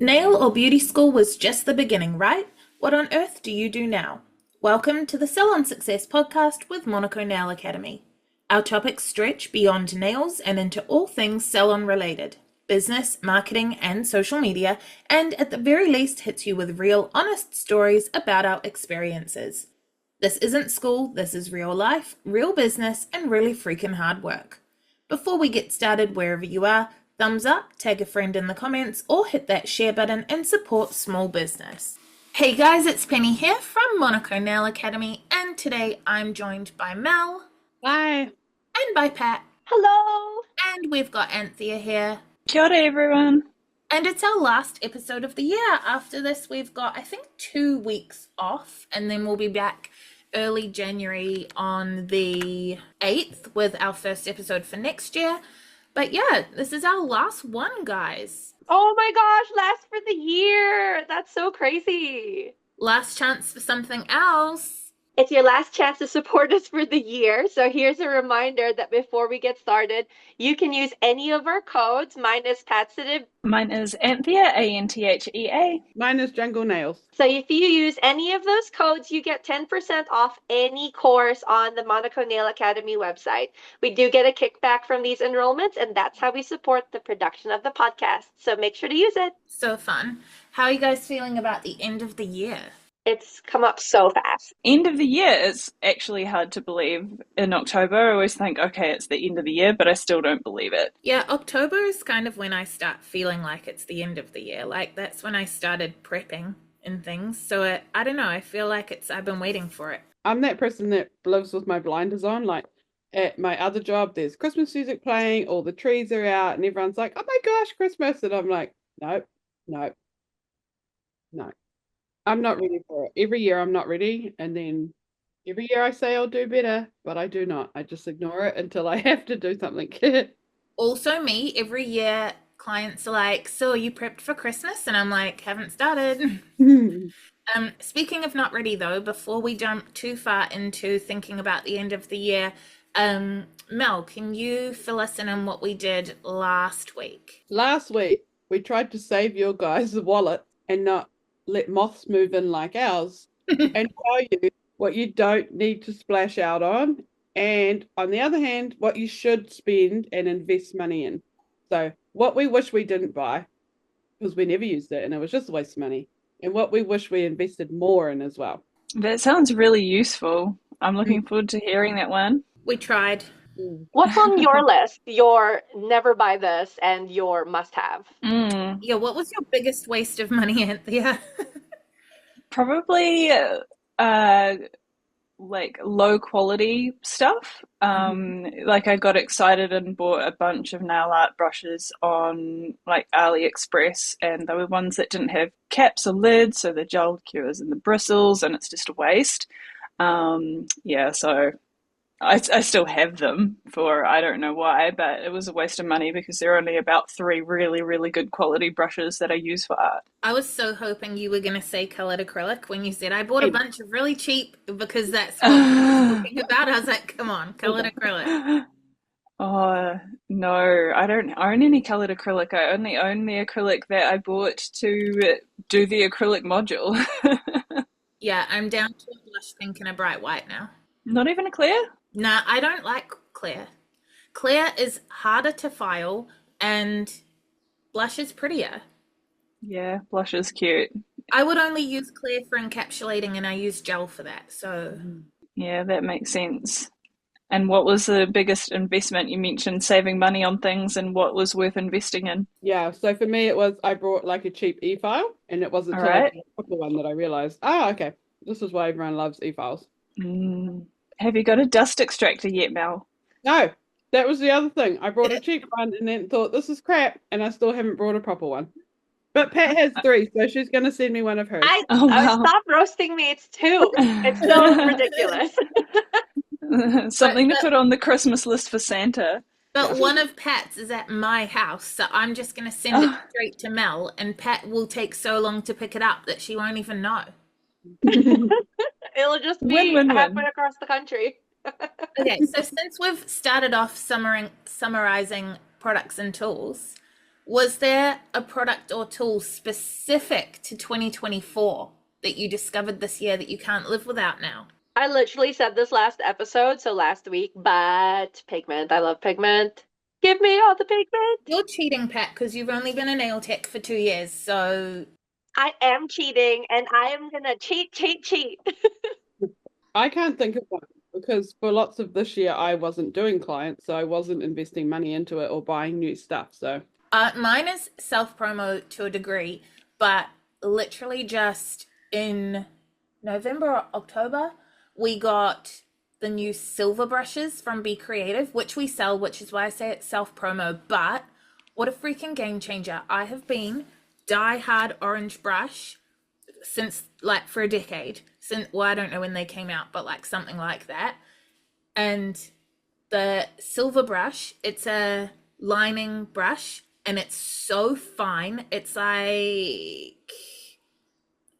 Nail or beauty school was just the beginning, right? What on earth do you do now? Welcome to the Salon Success Podcast with Monaco Nail Academy. Our topics stretch beyond nails and into all things salon related, business, marketing, and social media, and at the very least hits you with real, honest stories about our experiences. This isn't school, this is real life, real business, and really freaking hard work. Before we get started, wherever you are, thumbs up, tag a friend in the comments, or hit that share button and support small business. Hey guys, it's Penny here from Monaco Nail Academy, and today I'm joined by Mel. Hi. And by Pat. Hello. And we've got Anthea here. Kia ora, everyone. And it's our last episode of the year. After this, we've got, I think, 2 weeks off, and then we'll be back early January on the 8th with our first episode for next year. But yeah, this is our last one, guys. Oh my gosh, last for the year. That's so crazy. Last chance for something else. It's your last chance to support us for the year. So here's a reminder that before we get started, you can use any of our codes. Mine is Patsative. Mine is Anthea, Anthea. Mine is Jungle Nails. So if you use any of those codes, you get 10% off any course on the Monaco Nail Academy website. We do get a kickback from these enrollments, and that's how we support the production of the podcast. So make sure to use it. So fun. How are you guys feeling about the end of the year? It's come up so fast. End of the year is actually hard to believe. In October, I always think, okay, it's the end of the year, but I still don't believe it. Yeah, October is kind of when I start feeling like it's the end of the year. Like, that's when I started prepping and things. So I don't know, I feel like I've been waiting for it. I'm that person that lives with my blinders on. Like at my other job, there's Christmas music playing, all the trees are out, and everyone's like, oh my gosh, Christmas. And I'm like, no. I'm not ready for it. Every year I'm not ready. And then every year I say I'll do better, but I do not. I just ignore it until I have to do something. Also me, every year clients are like, so are you prepped for Christmas? And I'm like, haven't started. Speaking of not ready though, before we jump too far into thinking about the end of the year, Mel, can you fill us in on what we did last week? Last week, we tried to save your guys' wallet and not let moths move in like ours and tell you what you don't need to splash out on, and on the other hand, what you should spend and invest money in. So what we wish we didn't buy, because we never used it and it was just a waste of money, and what we wish we invested more in as well. That sounds really useful. I'm looking forward to hearing that one. We tried. What's on your list? Your never buy this and your must have. Yeah, what was your biggest waste of money, Anthea? Probably like low quality stuff. Like I got excited and bought a bunch of nail art brushes on like AliExpress, and they were ones that didn't have caps or lids, so the gel cures and the bristles, and it's just a waste. So I still have them for, I don't know why, but it was a waste of money because there are only about 3 really, really good quality brushes that I use for art. I was so hoping you were going to say colored acrylic when you said I bought a bunch of really cheap, because that's what I was talking about. I was like, come on, colored acrylic. Oh, no, I don't own any colored acrylic. I only own the acrylic that I bought to do the acrylic module. Yeah, I'm down to a blush pink and a bright white now. Not even a clear? Nah, I don't like clear. Clear is harder to file and blush is prettier. Yeah, blush is cute. I would only use clear for encapsulating, and I use gel for that, so... Yeah, that makes sense. And what was the biggest investment? You mentioned saving money on things, and what was worth investing in? Yeah, so for me it was, I brought like a cheap e-file, and it wasn't until I got the one that I realized, okay, this is why everyone loves e-files. Have you got a dust extractor yet, Mel? No, that was the other thing. I brought a cheap one and then thought, this is crap, and I still haven't brought a proper one. But Pat has 3, so she's going to send me one of hers. Stop roasting me. It's 2. It's so ridiculous. Something to put on the Christmas list for Santa. But one of Pat's is at my house, so I'm just going to send it straight to Mel, and Pat will take so long to pick it up that she won't even know. It'll just be halfway across the country. Okay, so since we've started off summarizing products and tools, Was there a product or tool specific to 2024 that you discovered this year that you can't live without now? I literally said this last episode, so last week, but pigment. I love pigment. Give me all the pigment. You're cheating, Pat, because you've only been a nail tech for 2 years, so... I am cheating, and I am gonna cheat. I can't think of one because for lots of this year I wasn't doing clients, so I wasn't investing money into it or buying new stuff. So mine is self-promo to a degree, but literally just in November or October, we got the new silver brushes from Be Creative, which we sell, which is why I say it's self-promo, but what a freaking game changer. I have been die-hard orange brush since, like, for a decade. Since, well, I don't know when they came out, but like something like that. And the silver brush, it's a lining brush, and it's so fine. It's like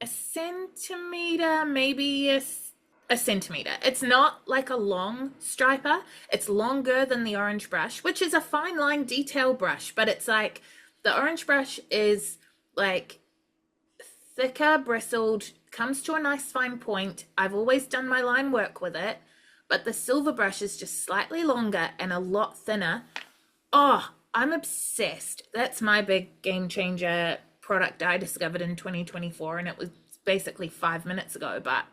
a centimeter, maybe a centimeter. It's not like a long striper. It's longer than the orange brush, which is a fine line detail brush, but it's like the orange brush is like thicker, bristled, comes to a nice fine point. I've always done my line work with it, but the silver brush is just slightly longer and a lot thinner. Oh, I'm obsessed. That's my big game changer product I discovered in 2024, and it was basically 5 minutes ago, but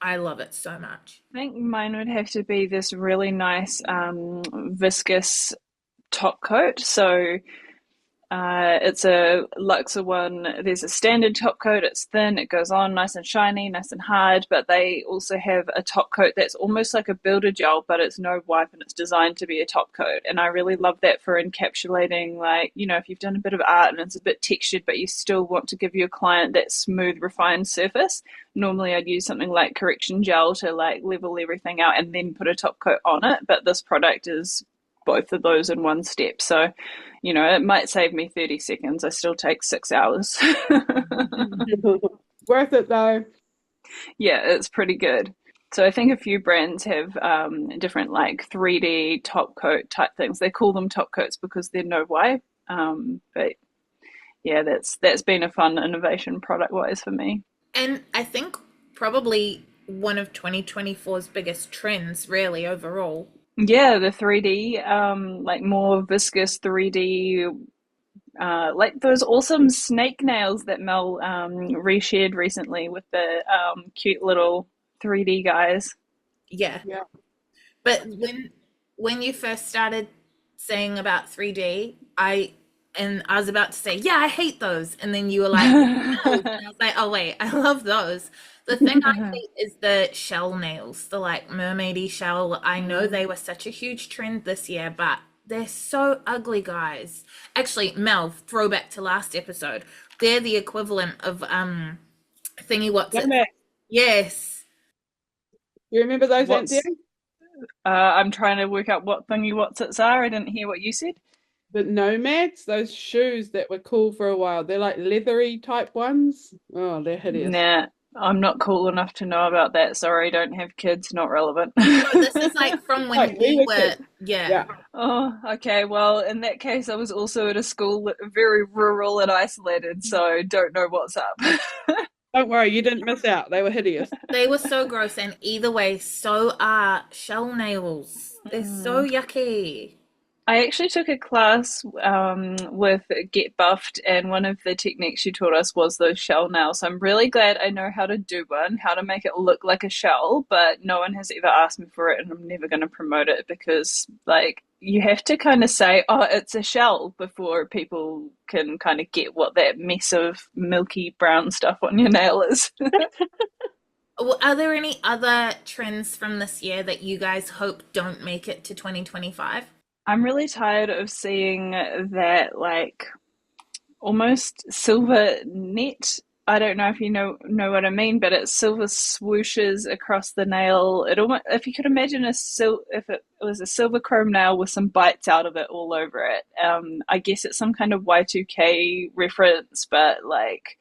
I love it so much. I think mine would have to be this really nice viscous top coat. So it's a Luxor one. There's a standard top coat. It's thin. It goes on nice and shiny, nice and hard. But they also have a top coat that's almost like a builder gel, but it's no wipe and it's designed to be a top coat. And I really love that for encapsulating, like, you know, if you've done a bit of art and it's a bit textured, but you still want to give your client that smooth, refined surface. Normally I'd use something like correction gel to like level everything out and then put a top coat on it. But this product is both of those in one step. So, you know, it might save me 30 seconds. I still take 6 hours. worth it though. Yeah, it's pretty good. So I think a few brands have different like 3D top coat type things. They call them top coats because they're no wipe. But yeah, that's been a fun innovation product wise for me. And I think probably one of 2024's biggest trends really overall. Yeah, the 3D, like more viscous 3D, like those awesome snake nails that Mel reshared recently with the cute little 3D guys. Yeah. But when you first started saying about 3D, I was about to say, yeah, I hate those. And then you were like, no. And I was like, oh, wait, I love those. The thing I hate is the shell nails, the like mermaidy shell. I know they were such a huge trend this year, but they're so ugly, guys. Actually, Mel, throwback to last episode, they're the equivalent of thingy what's it? Yes. You remember those, Anthea? I'm trying to work out what thingy what's it are. I didn't hear what you said. The nomads, those shoes that were cool for a while. They're like leathery type ones. Oh, they're hideous. Nah, I'm not cool enough to know about that. Sorry, don't have kids, not relevant. This is like from when Like, we were, kids. yeah. Oh, okay. Well, in that case, I was also at a school very rural and isolated, so don't know what's up. Don't worry, you didn't miss out. They were hideous. They were so gross, and either way, so are shell nails. They're so yucky. I actually took a class with Get Buffed, and one of the techniques she taught us was those shell nails. So I'm really glad I know how to do one, how to make it look like a shell, but no one has ever asked me for it, and I'm never going to promote it because, like, you have to kind of say, oh, it's a shell before people can kind of get what that mess of milky brown stuff on your nail is. Well, are there any other trends from this year that you guys hope don't make it to 2025? I'm really tired of seeing that, like, almost silver net. I don't know if you know what I mean, but it's silver swooshes across the nail. It almost, if you could imagine if it was a silver chrome nail with some bites out of it all over it. I guess it's some kind of Y2K reference, but like,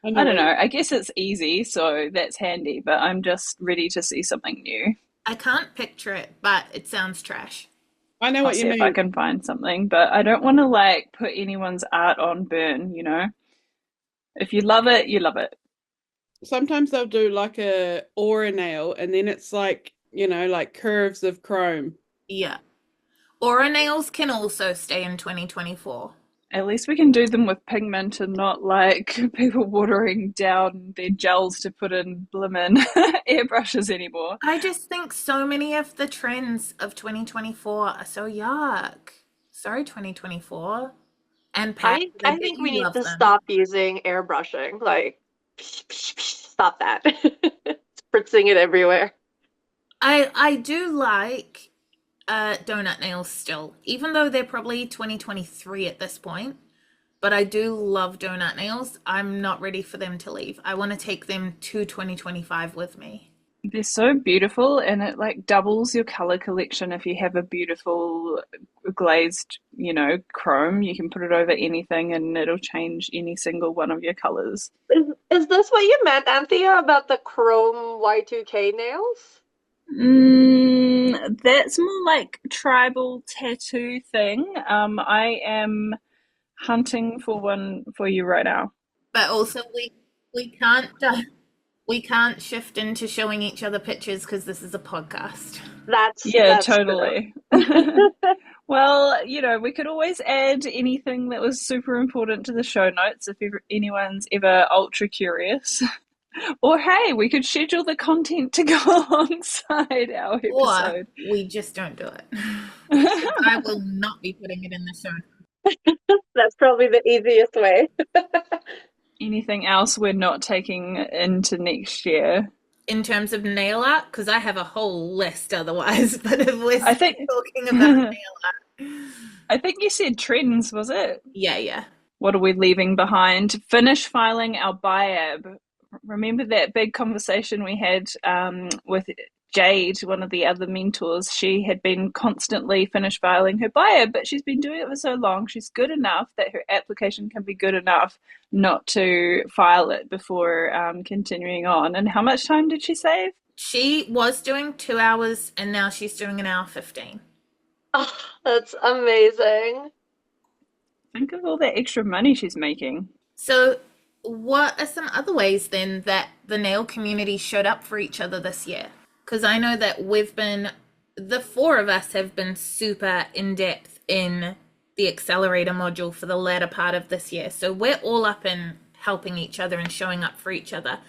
I don't know. I guess it's easy, so that's handy, but I'm just ready to see something new. I can't picture it, but it sounds trash. I know I'll what see you if I mean. can find something, but I don't want to like put anyone's art on burn, you know? If you love it, you love it. Sometimes they'll do like a aura nail, and then it's like, like curves of chrome. Yeah. Aura nails can also stay in 2024. At least we can do them with pigment and not like people watering down their gels to put in blimmin' airbrushes anymore. I just think so many of the trends of 2024 are so yuck. Sorry, 2024. And Pat, I I bet think we you need love to them. stop using airbrushing. Like, stop that. Spritzing it everywhere. I do like donut nails still, even though they're probably 2023 at this point. But I do love donut nails. I'm not ready for them to leave. I want to take them to 2025 with me. They're so beautiful and it like doubles your color collection if you have a beautiful glazed, chrome. You can put it over anything and it'll change any single one of your colors. Is this what you meant, Anthea, about the chrome Y2K nails? That's more like tribal tattoo thing. I am hunting for one for you right now. But also we can't shift into showing each other pictures because this is a podcast. Yeah, That's totally. Well, we could always add anything that was super important to the show notes if anyone's ever ultra curious. Or hey, we could schedule the content to go alongside our Or episode. we just don't do it. I will not be putting it in the show. That's probably the easiest way. Anything else we're not taking into next year? In terms of nail art, because I have a whole list otherwise, but if we're I think talking about nail art. I think you said trends, was it? Yeah. What are we leaving behind? Finish filing our BIAB. Remember that big conversation we had with Jade, one of the other mentors? She had been constantly finish filing her BIAB, but she's been doing it for so long. She's good enough that her application can be good enough not to file it before continuing on. And how much time did she save? She was doing 2 hours and now she's doing an hour 15. Oh, that's amazing. Think of all that extra money she's making. So what are some other ways then that the nail community showed up for each other this year? Because I know that the four of us have been super in depth in the accelerator module for the latter part of this year. So we're all up in helping each other and showing up for each other.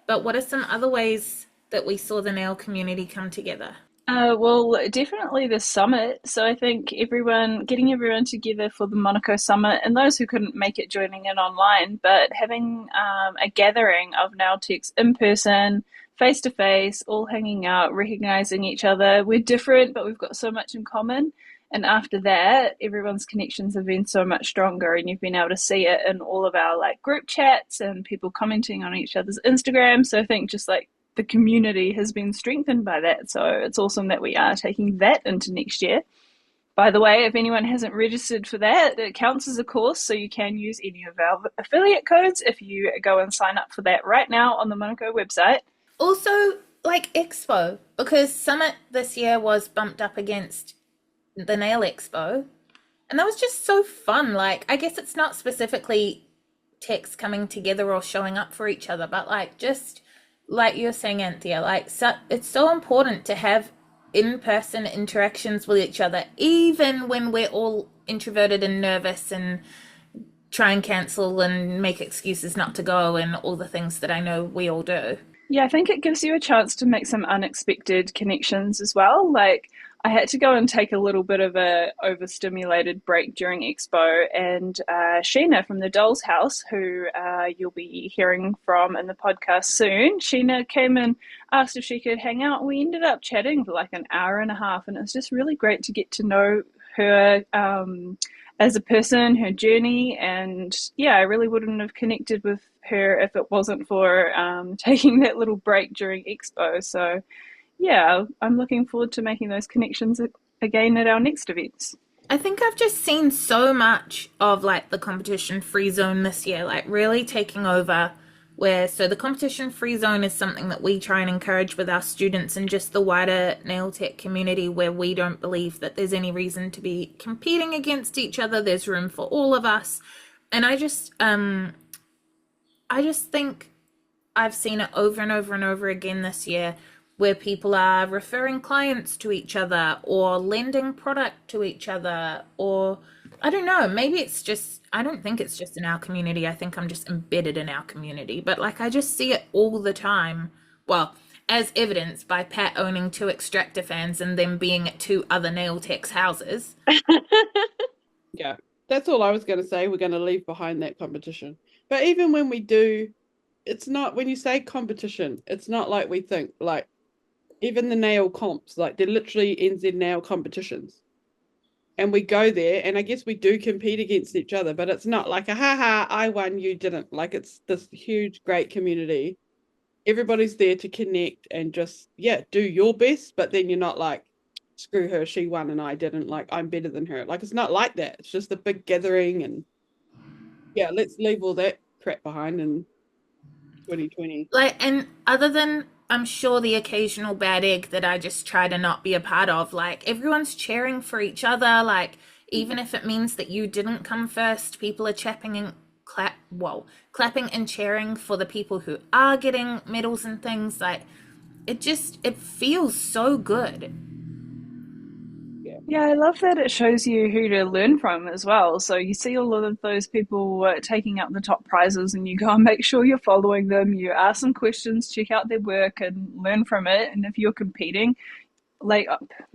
But what are some other ways that we saw the nail community come together? Well, definitely the summit. So I think getting everyone together for the Monaco summit, and those who couldn't make it joining in online, but having a gathering of nail techs in person, face to face, all hanging out, recognizing each other. We're different, but we've got so much in common. And after that, everyone's connections have been so much stronger, and you've been able to see it in all of our like group chats and people commenting on each other's Instagram. So I think just like the community has been strengthened by that. So it's awesome that we are taking that into next year. By the way, if anyone hasn't registered for that, it counts as a course, so you can use any of our affiliate codes if you go and sign up for that right now on the Monaco website. Also, like Expo, because Summit this year was bumped up against the Nail Expo, and that was just so fun. Like, I guess it's not specifically techs coming together or showing up for each other, but like just like you're saying, Anthea, like it's so important to have in-person interactions with each other, even when we're all introverted and nervous and try and cancel and make excuses not to go and all the things that I know we all do. Yeah, I think it gives you a chance to make some unexpected connections as well. Like, I had to go and take a little bit of a overstimulated break during Expo, and Sheena from the Doll's House, who you'll be hearing from in the podcast soon, Sheena came and asked if she could hang out. We ended up chatting for like an hour and a half, and it was just really great to get to know her as a person, her journey, and yeah, I really wouldn't have connected with her if it wasn't for taking that little break during Expo. So yeah, I'm looking forward to making those connections again at our next events. I think I've just seen so much of like the competition free zone this year, like really taking over So the competition-free zone is something that we try and encourage with our students and just the wider nail tech community, where we don't believe that there's any reason to be competing against each other. There's room for all of us. And I just think I've seen it over and over and over again this year, where people are referring clients to each other or lending product to each other, or I don't know, maybe it's just, I don't think it's just in our community. I think I'm just embedded in our community, but like I just see it all the time. Well, as evidenced by Pat owning 2 extractor fans and them being at 2 other nail techs' houses. Yeah, that's all I was going to say. We're going to leave behind that competition. But even when we do, it's not, when you say competition, it's not like we think, like, even the nail comps, like they're literally NZ nail competitions. And we go there, and I guess we do compete against each other, but it's not like a ha, I won, you didn't. Like, it's this huge, great community. Everybody's there to connect and just, do your best, but then you're not like, screw her, she won and I didn't, like, I'm better than her. Like, it's not like that. It's just a big gathering, and let's leave all that crap behind in 2020. Like, and other than, I'm sure, the occasional bad egg that I just try to not be a part of, like, everyone's cheering for each other. Like, even if it means that you didn't come first, people are clapping and cheering for the people who are getting medals and things. Like, it feels so good. Yeah, I love that it shows you who to learn from as well. So you see all of those people taking up the top prizes, and you go and make sure you're following them. You ask some questions, check out their work and learn from it. And if you're competing, like,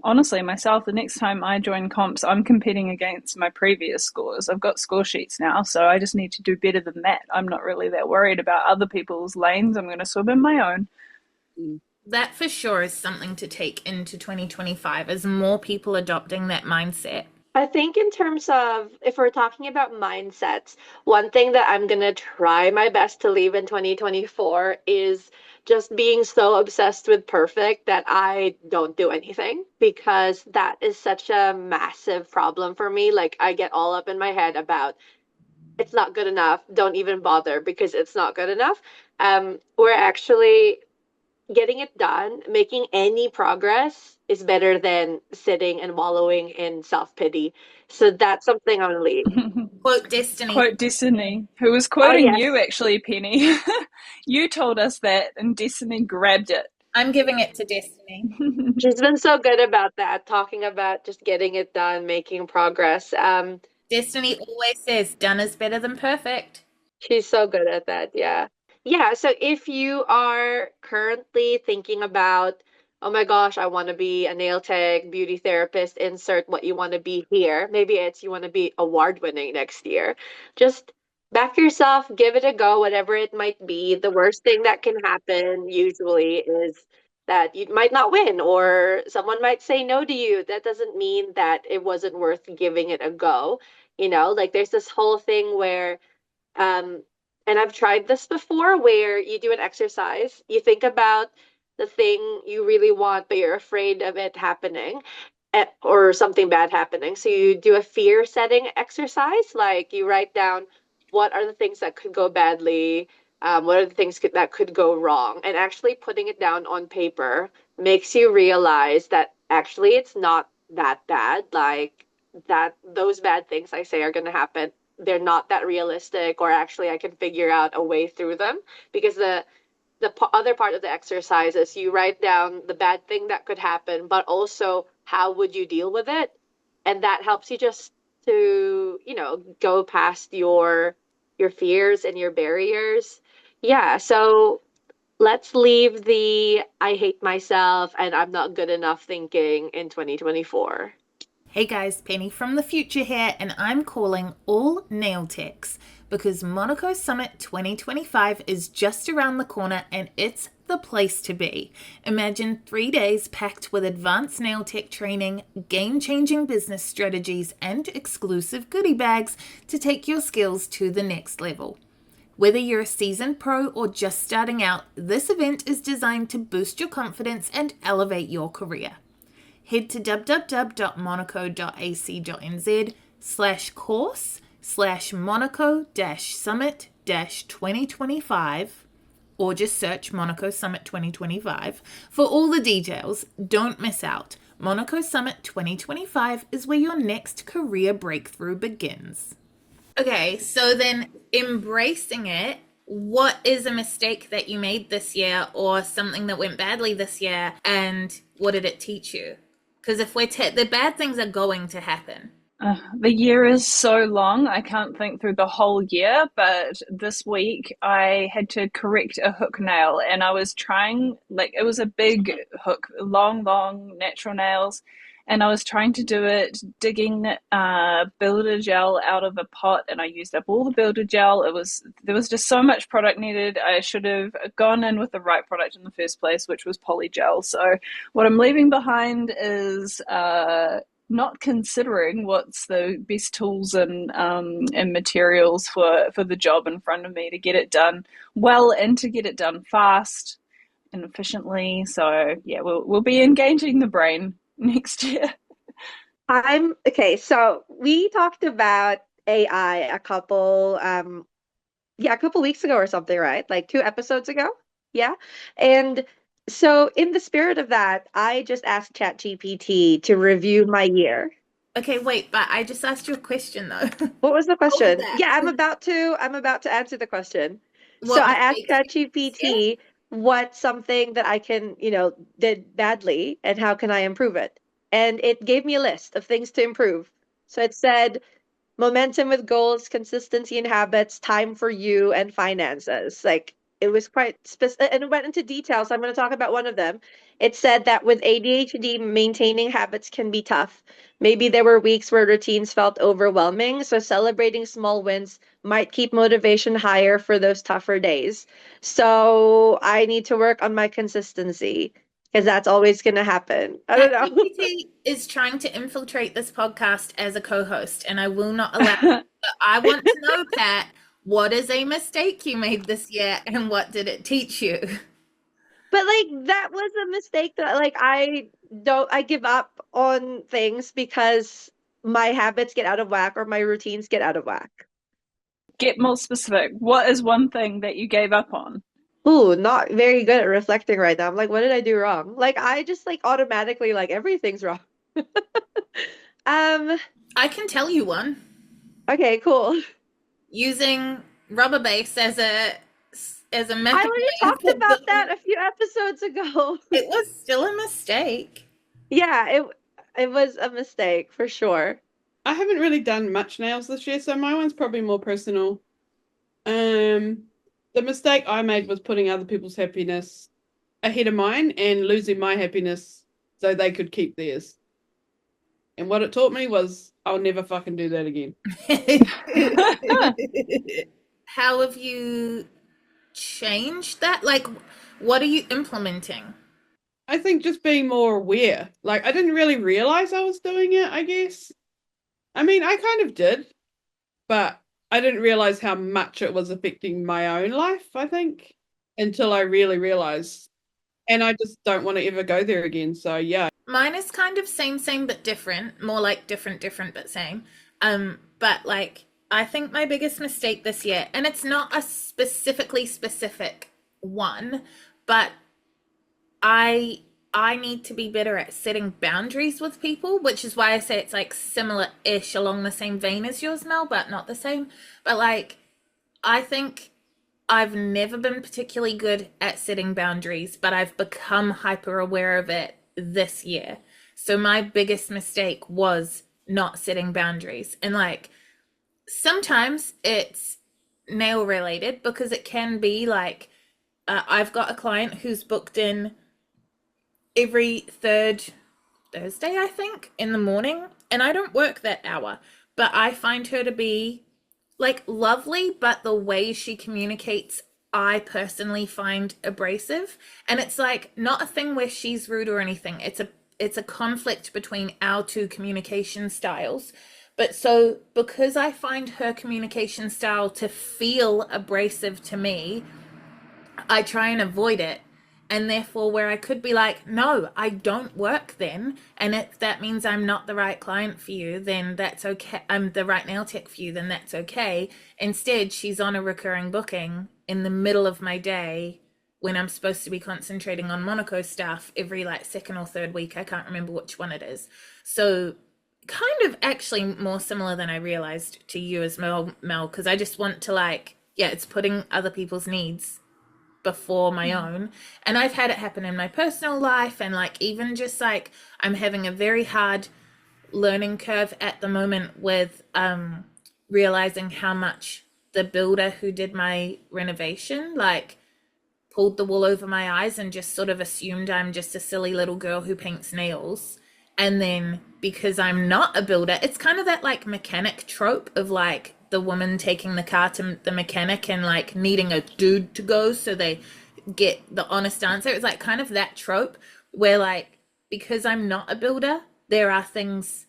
honestly, myself, the next time I join comps, I'm competing against my previous scores. I've got score sheets now, so I just need to do better than that. I'm not really that worried about other people's lanes. I'm going to swim in my own. That for sure is something to take into 2025, as more people adopting that mindset. I think in terms of, if we're talking about mindsets, one thing that I'm going to try my best to leave in 2024 is just being so obsessed with perfect that I don't do anything, because that is such a massive problem for me. Like, I get all up in my head about it's not good enough. Don't even bother because it's not good enough. We're actually getting it done, making any progress is better than sitting and wallowing in self-pity. So that's something I'm going to leave. Quote Destiny. Quote Destiny, who was quoting yes. you actually, Penny. You told us that, and Destiny grabbed it. I'm giving it to Destiny. She's been so good about that, talking about just getting it done, making progress. Destiny always says, done is better than perfect. She's so good at that, yeah. Yeah, so if you are currently thinking about, oh my gosh, I want to be a nail tech, beauty therapist, insert what you want to be here. Maybe it's you want to be award-winning next year. Just back yourself, give it a go, whatever it might be. The worst thing that can happen usually is that you might not win, or someone might say no to you. That doesn't mean that it wasn't worth giving it a go. Like, there's this whole thing where, and I've tried this before, where you do an exercise, you think about the thing you really want, but you're afraid of it happening, or something bad happening. So you do a fear setting exercise, like you write down what are the things that could go badly, what are the things that could go wrong, and actually putting it down on paper makes you realize that actually it's not that bad. Like, that those bad things I say are going to happen, they're not that realistic, or actually I can figure out a way through them. Because the other part of the exercise is you write down the bad thing that could happen, but also how would you deal with it, and that helps you just to go past your fears and your barriers. So let's leave the I hate myself and I'm not good enough thinking in 2024. Hey guys, Penny from the future here, and I'm calling all nail techs because Monaco Summit 2025 is just around the corner and it's the place to be. Imagine 3 days packed with advanced nail tech training, game-changing business strategies, and exclusive goodie bags to take your skills to the next level. Whether you're a seasoned pro or just starting out, this event is designed to boost your confidence and elevate your career. Head to www.monaco.ac.nz/course/Monaco-Summit-2025 or just search Monaco Summit 2025 for all the details. Don't miss out. Monaco Summit 2025 is where your next career breakthrough begins. Okay, so then embracing it, what is a mistake that you made this year or something that went badly this year, and what did it teach you? Because if the bad things are going to happen. The year is so long, I can't think through the whole year, but this week I had to correct a hook nail, and I was trying, it was a big hook, long, natural nails, and I was trying to do it digging builder gel out of a pot, and I used up all the builder gel. There was just so much product needed. I should have gone in with the right product in the first place, which was polygel. So what I'm leaving behind is not considering what's the best tools and materials for the job in front of me to get it done well and to get it done fast and efficiently. So yeah, we'll be engaging the brain next year. Okay, so we talked about AI a couple weeks ago or something, right? Like 2 episodes ago. Yeah. And so in the spirit of that, I just asked ChatGPT to review my year. Okay, wait, but I just asked you a question though. What was the question? that? Yeah, I'm about to answer the question. So What I asked mistakes you ChatGPT what's something that I can, did badly and how can I improve it? And it gave me a list of things to improve. So it said momentum with goals, consistency in habits, time for you, and finances. Like it was quite specific and it went into details. So I'm going to talk about one of them. It said that with ADHD, maintaining habits can be tough. Maybe there were weeks where routines felt overwhelming. So celebrating small wins might keep motivation higher for those tougher days. So I need to work on my consistency because that's always going to happen. I don't know. ChatGPT is trying to infiltrate this podcast as a co-host, and I will not allow it. But I want to know, Pat, what is a mistake you made this year, and what did it teach you? But that was a mistake that I give up on things because my habits get out of whack or my routines get out of whack. Get more specific. What is one thing that you gave up on? Ooh, not very good at reflecting right now. I'm like, what did I do wrong? I just automatically everything's wrong. I can tell you one. Okay, cool. Using rubber base as a method. I already talked about that a few episodes ago. It was still a mistake. Yeah, it was a mistake for sure. I haven't really done much nails this year, so my one's probably more personal. The mistake I made was putting other people's happiness ahead of mine and losing my happiness so they could keep theirs. And what it taught me was I'll never fucking do that again. How have you changed that? What are you implementing? I think just being more aware. I didn't really realize I was doing it, I guess. I mean, I kind of did, but I didn't realize how much it was affecting my own life, I think, until I really realized. And I just don't want to ever go there again. So, yeah. Mine is kind of same, but different. More like different, but same. But I think my biggest mistake this year, and it's not a specific one, but I need to be better at setting boundaries with people, which is why I say it's similar-ish along the same vein as yours, Mel, but not the same. But I think I've never been particularly good at setting boundaries, but I've become hyper aware of it this year. So my biggest mistake was not setting boundaries. And sometimes it's nail related because it can be I've got a client who's booked in every third Thursday, I think, in the morning, and I don't work that hour, but I find her to be lovely, but the way she communicates I personally find abrasive. And it's not a thing where she's rude or anything. It's a conflict between our two communication styles. But so because I find her communication style to feel abrasive to me, I try and avoid it. And therefore, where I could be no, I don't work then, and if that means I'm not the right client for you, then that's okay. I'm the right nail tech for you, then that's okay. Instead, she's on a recurring booking in the middle of my day when I'm supposed to be concentrating on Monaco stuff every like second or third week. I can't remember which one it is. So kind of actually more similar than I realized to you as Mel, because I just want to like, yeah, it's putting other people's needs before my own. And I've had it happen in my personal life, and like even just like I'm having a very hard learning curve at the moment with realizing how much the builder who did my renovation like pulled the wool over my eyes and just sort of assumed I'm just a silly little girl who paints nails. And then because I'm not a builder, it's kind of that like mechanic trope of like the woman taking the car to the mechanic and like needing a dude to go so they get the honest answer. It's like kind of that trope where like, because I'm not a builder, there are things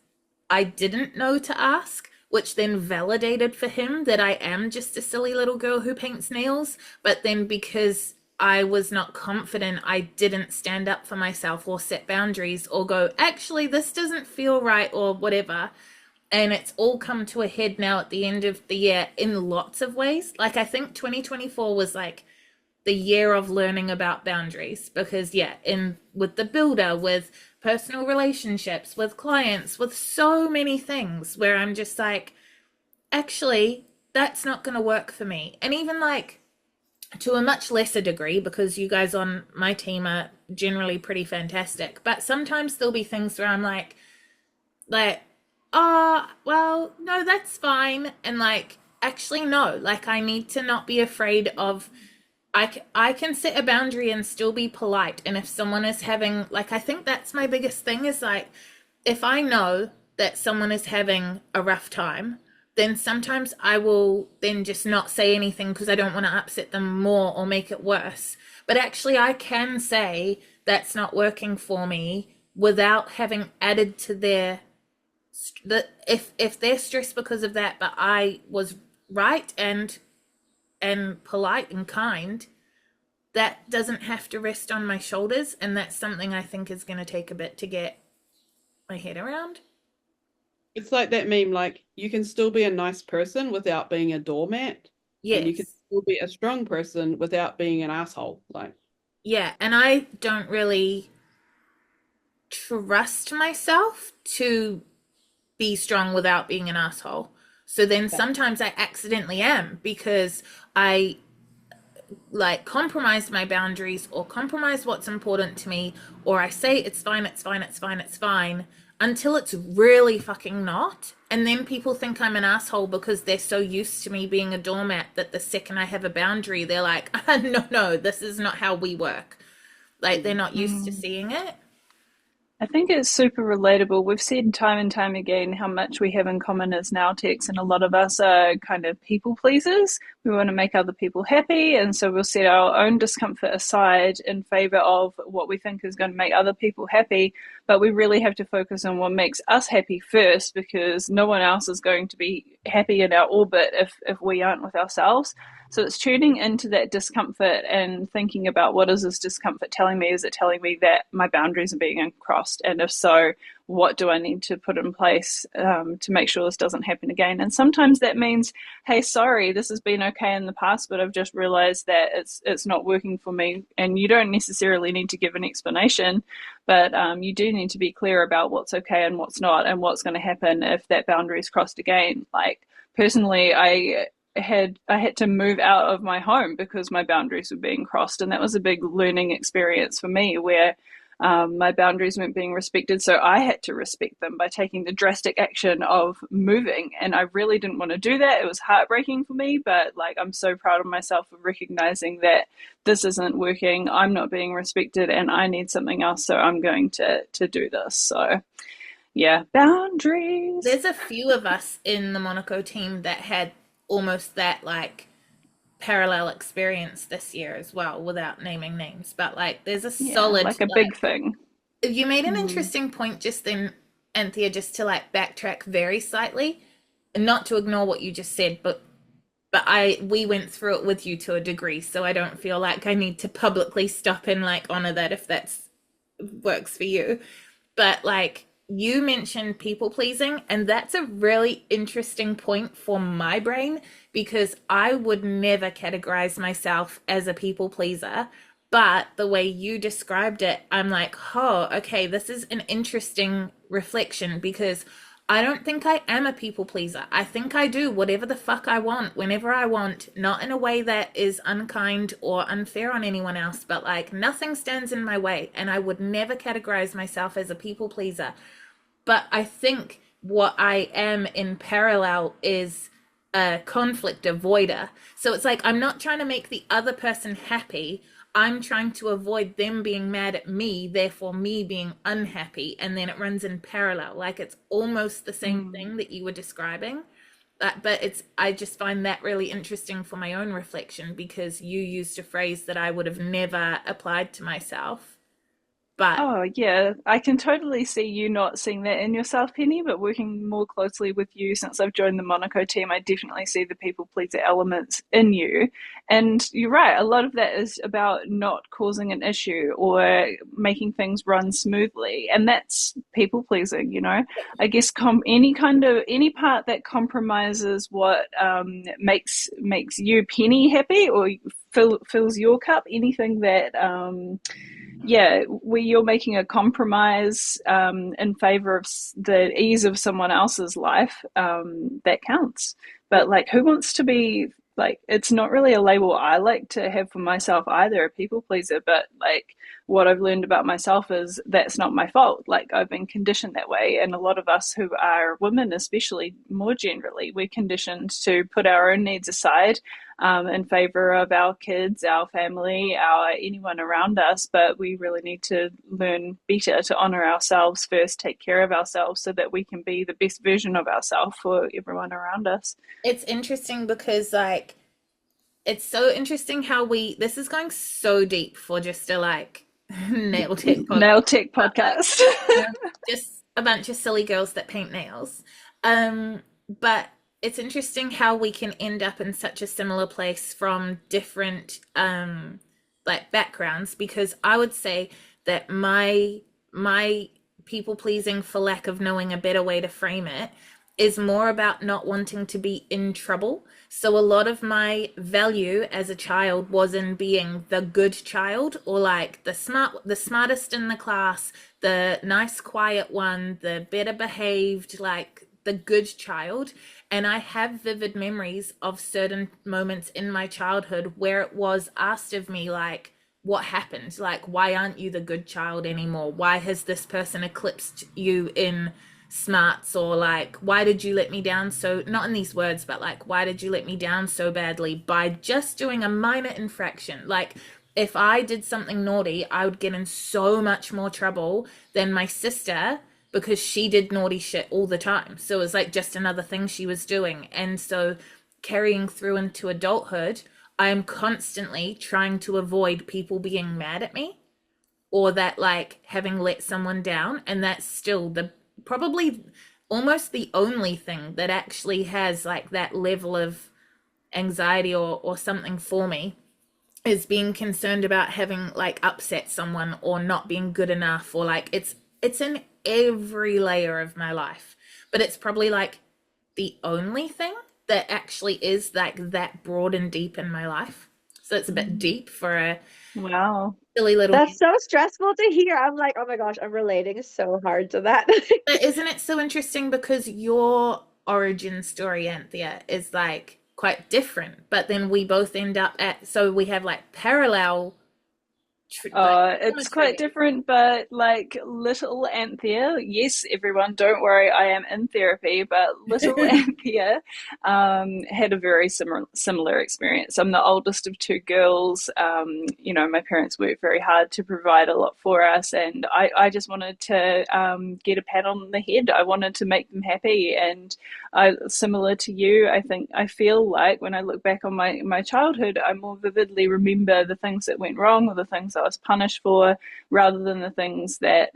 I didn't know to ask, which then validated for him that I am just a silly little girl who paints nails. But then because I was not confident, I didn't stand up for myself or set boundaries or go, actually, this doesn't feel right or whatever. And it's all come to a head now at the end of the year in lots of ways. Like I think 2024 was like the year of learning about boundaries because with the builder, with personal relationships, with clients, with so many things where I'm just like, actually, that's not going to work for me. And even like, to a much lesser degree, because you guys on my team are generally pretty fantastic, but sometimes there'll be things where I'm like, oh, well, no, that's fine. And like, actually, no, like I need to not be afraid of, I can set a boundary and still be polite. And if someone is having, like, I think that's my biggest thing is like, if I know that someone is having a rough time, then sometimes I will then just not say anything because I don't want to upset them more or make it worse. But actually I can say that's not working for me without having added to if they're stressed because of that, but I was right and polite and kind, that doesn't have to rest on my shoulders. And that's something I think is going to take a bit to get my head around. It's like that meme, like you can still be a nice person without being a doormat. Yes. And you can still be a strong person without being an asshole. Like, yeah, and I don't really trust myself to be strong without being an asshole. So then sometimes I accidentally am because I like compromise my boundaries or compromise what's important to me, or I say it's fine, it's fine, it's fine, it's fine, until it's really fucking not. And then people think I'm an asshole because they're so used to me being a doormat that the second I have a boundary, they're like, no, this is not how we work. Like they're not used to seeing it. I think it's super relatable. We've said time and time again how much we have in common as nail techs, and a lot of us are kind of people pleasers. We want to make other people happy, and so we'll set our own discomfort aside in favor of what we think is going to make other people happy. But we really have to focus on what makes us happy first, because no one else is going to be happy in our orbit if we aren't with ourselves. So it's tuning into that discomfort and thinking about, what is this discomfort telling me? Is it telling me that my boundaries are being crossed? And if so, what do I need to put in place to make sure this doesn't happen again? And sometimes that means, hey, sorry, this has been okay in the past, but I've just realized that it's not working for me. And you don't necessarily need to give an explanation, but you do need to be clear about what's okay and what's not, and what's going to happen if that boundary is crossed again. Like personally, I had to move out of my home because my boundaries were being crossed, and that was a big learning experience for me where my boundaries weren't being respected, so I had to respect them by taking the drastic action of moving. And I really didn't want to do that. It was heartbreaking for me, but like I'm so proud of myself for recognizing that this isn't working, I'm not being respected, and I need something else, so I'm going to do this. So yeah, boundaries. There's a few of us in the Monaco team that had almost that like parallel experience this year as well, without naming names, but like there's a solid like a big thing. You made an interesting point just then, Anthea, just to like backtrack very slightly, and not to ignore what you just said, but we went through it with you to a degree, so I don't feel like I need to publicly stop and like honor that if that's works for you. But like you mentioned people pleasing, and that's a really interesting point for my brain, because I would never categorize myself as a people pleaser. But the way you described it, I'm like, oh, okay, this is an interesting reflection because I don't think I am a people pleaser. I think I do whatever the fuck I want, whenever I want, not in a way that is unkind or unfair on anyone else, but like nothing stands in my way. And I would never categorize myself as a people pleaser. But I think what I am in parallel is a conflict avoider. So it's like I'm not trying to make the other person happy. I'm trying to avoid them being mad at me, therefore me being unhappy, and then it runs in parallel. Like it's almost the same thing that you were describing. But I just find that really interesting for my own reflection because you used a phrase that I would have never applied to myself. But Oh, yeah, I can totally see you not seeing that in yourself, Penny, but working more closely with you since I've joined the Monaco team, I definitely see the people pleaser elements in you. And you're right, a lot of that is about not causing an issue or making things run smoothly. And that's people pleasing, you know. I guess any part that compromises what makes you, Penny, happy or fills your cup, anything that where you're making a compromise in favor of the ease of someone else's life, that counts. But like, who wants to be like? It's not really a label I like to have for myself either, a people pleaser. But like, what I've learned about myself is that's not my fault. Like, I've been conditioned that way, and a lot of us who are women, especially more generally, we're conditioned to put our own needs aside in favor of our kids, our family, anyone around us. But we really need to learn better to honor ourselves first, take care of ourselves so that we can be the best version of ourselves for everyone around us. it's interesting because like it's so interesting how this is going so deep for just a like nail tech Podcast. just a bunch of silly girls that paint nails. But it's interesting how we can end up in such a similar place from different like backgrounds, because I would say that my people pleasing, for lack of knowing a better way to frame it, is more about not wanting to be in trouble. So a lot of my value as a child was in being the good child, or like the smartest in the class, the nice quiet one, the better behaved, like the good child. And I have vivid memories of certain moments in my childhood where it was asked of me, like, what happened? Like, why aren't you the good child anymore? Why has this person eclipsed you in smarts? Or like, why did you let me down? So not in these words, but like, why did you let me down so badly by just doing a minor infraction? Like, if I did something naughty, I would get in so much more trouble than my sister, because she did naughty shit all the time. So it was like just another thing she was doing. And so carrying through into adulthood, I am constantly trying to avoid people being mad at me, or that like having let someone down. And that's still probably almost the only thing that actually has like that level of anxiety or something for me, is being concerned about having like upset someone or not being good enough, or like it's in every layer of my life. But it's probably like the only thing that actually is like that broad and deep in my life. So it's a bit deep for a Wow. silly little. That's so stressful to hear. I'm like, oh my gosh, I'm relating so hard to that. But isn't it so interesting, because your origin story, Anthea, is like quite different, but then we both end up so we have like parallel. It's quite different, but like little Anthea, yes, everyone, don't worry, I am in therapy, but little Anthea had a very similar experience. I'm the oldest of two girls. You know, my parents worked very hard to provide a lot for us, and I just wanted to get a pat on the head. I wanted to make them happy, and similar to you, I feel like when I look back on my childhood, I more vividly remember the things that went wrong, or the things I was punished for, rather than the things that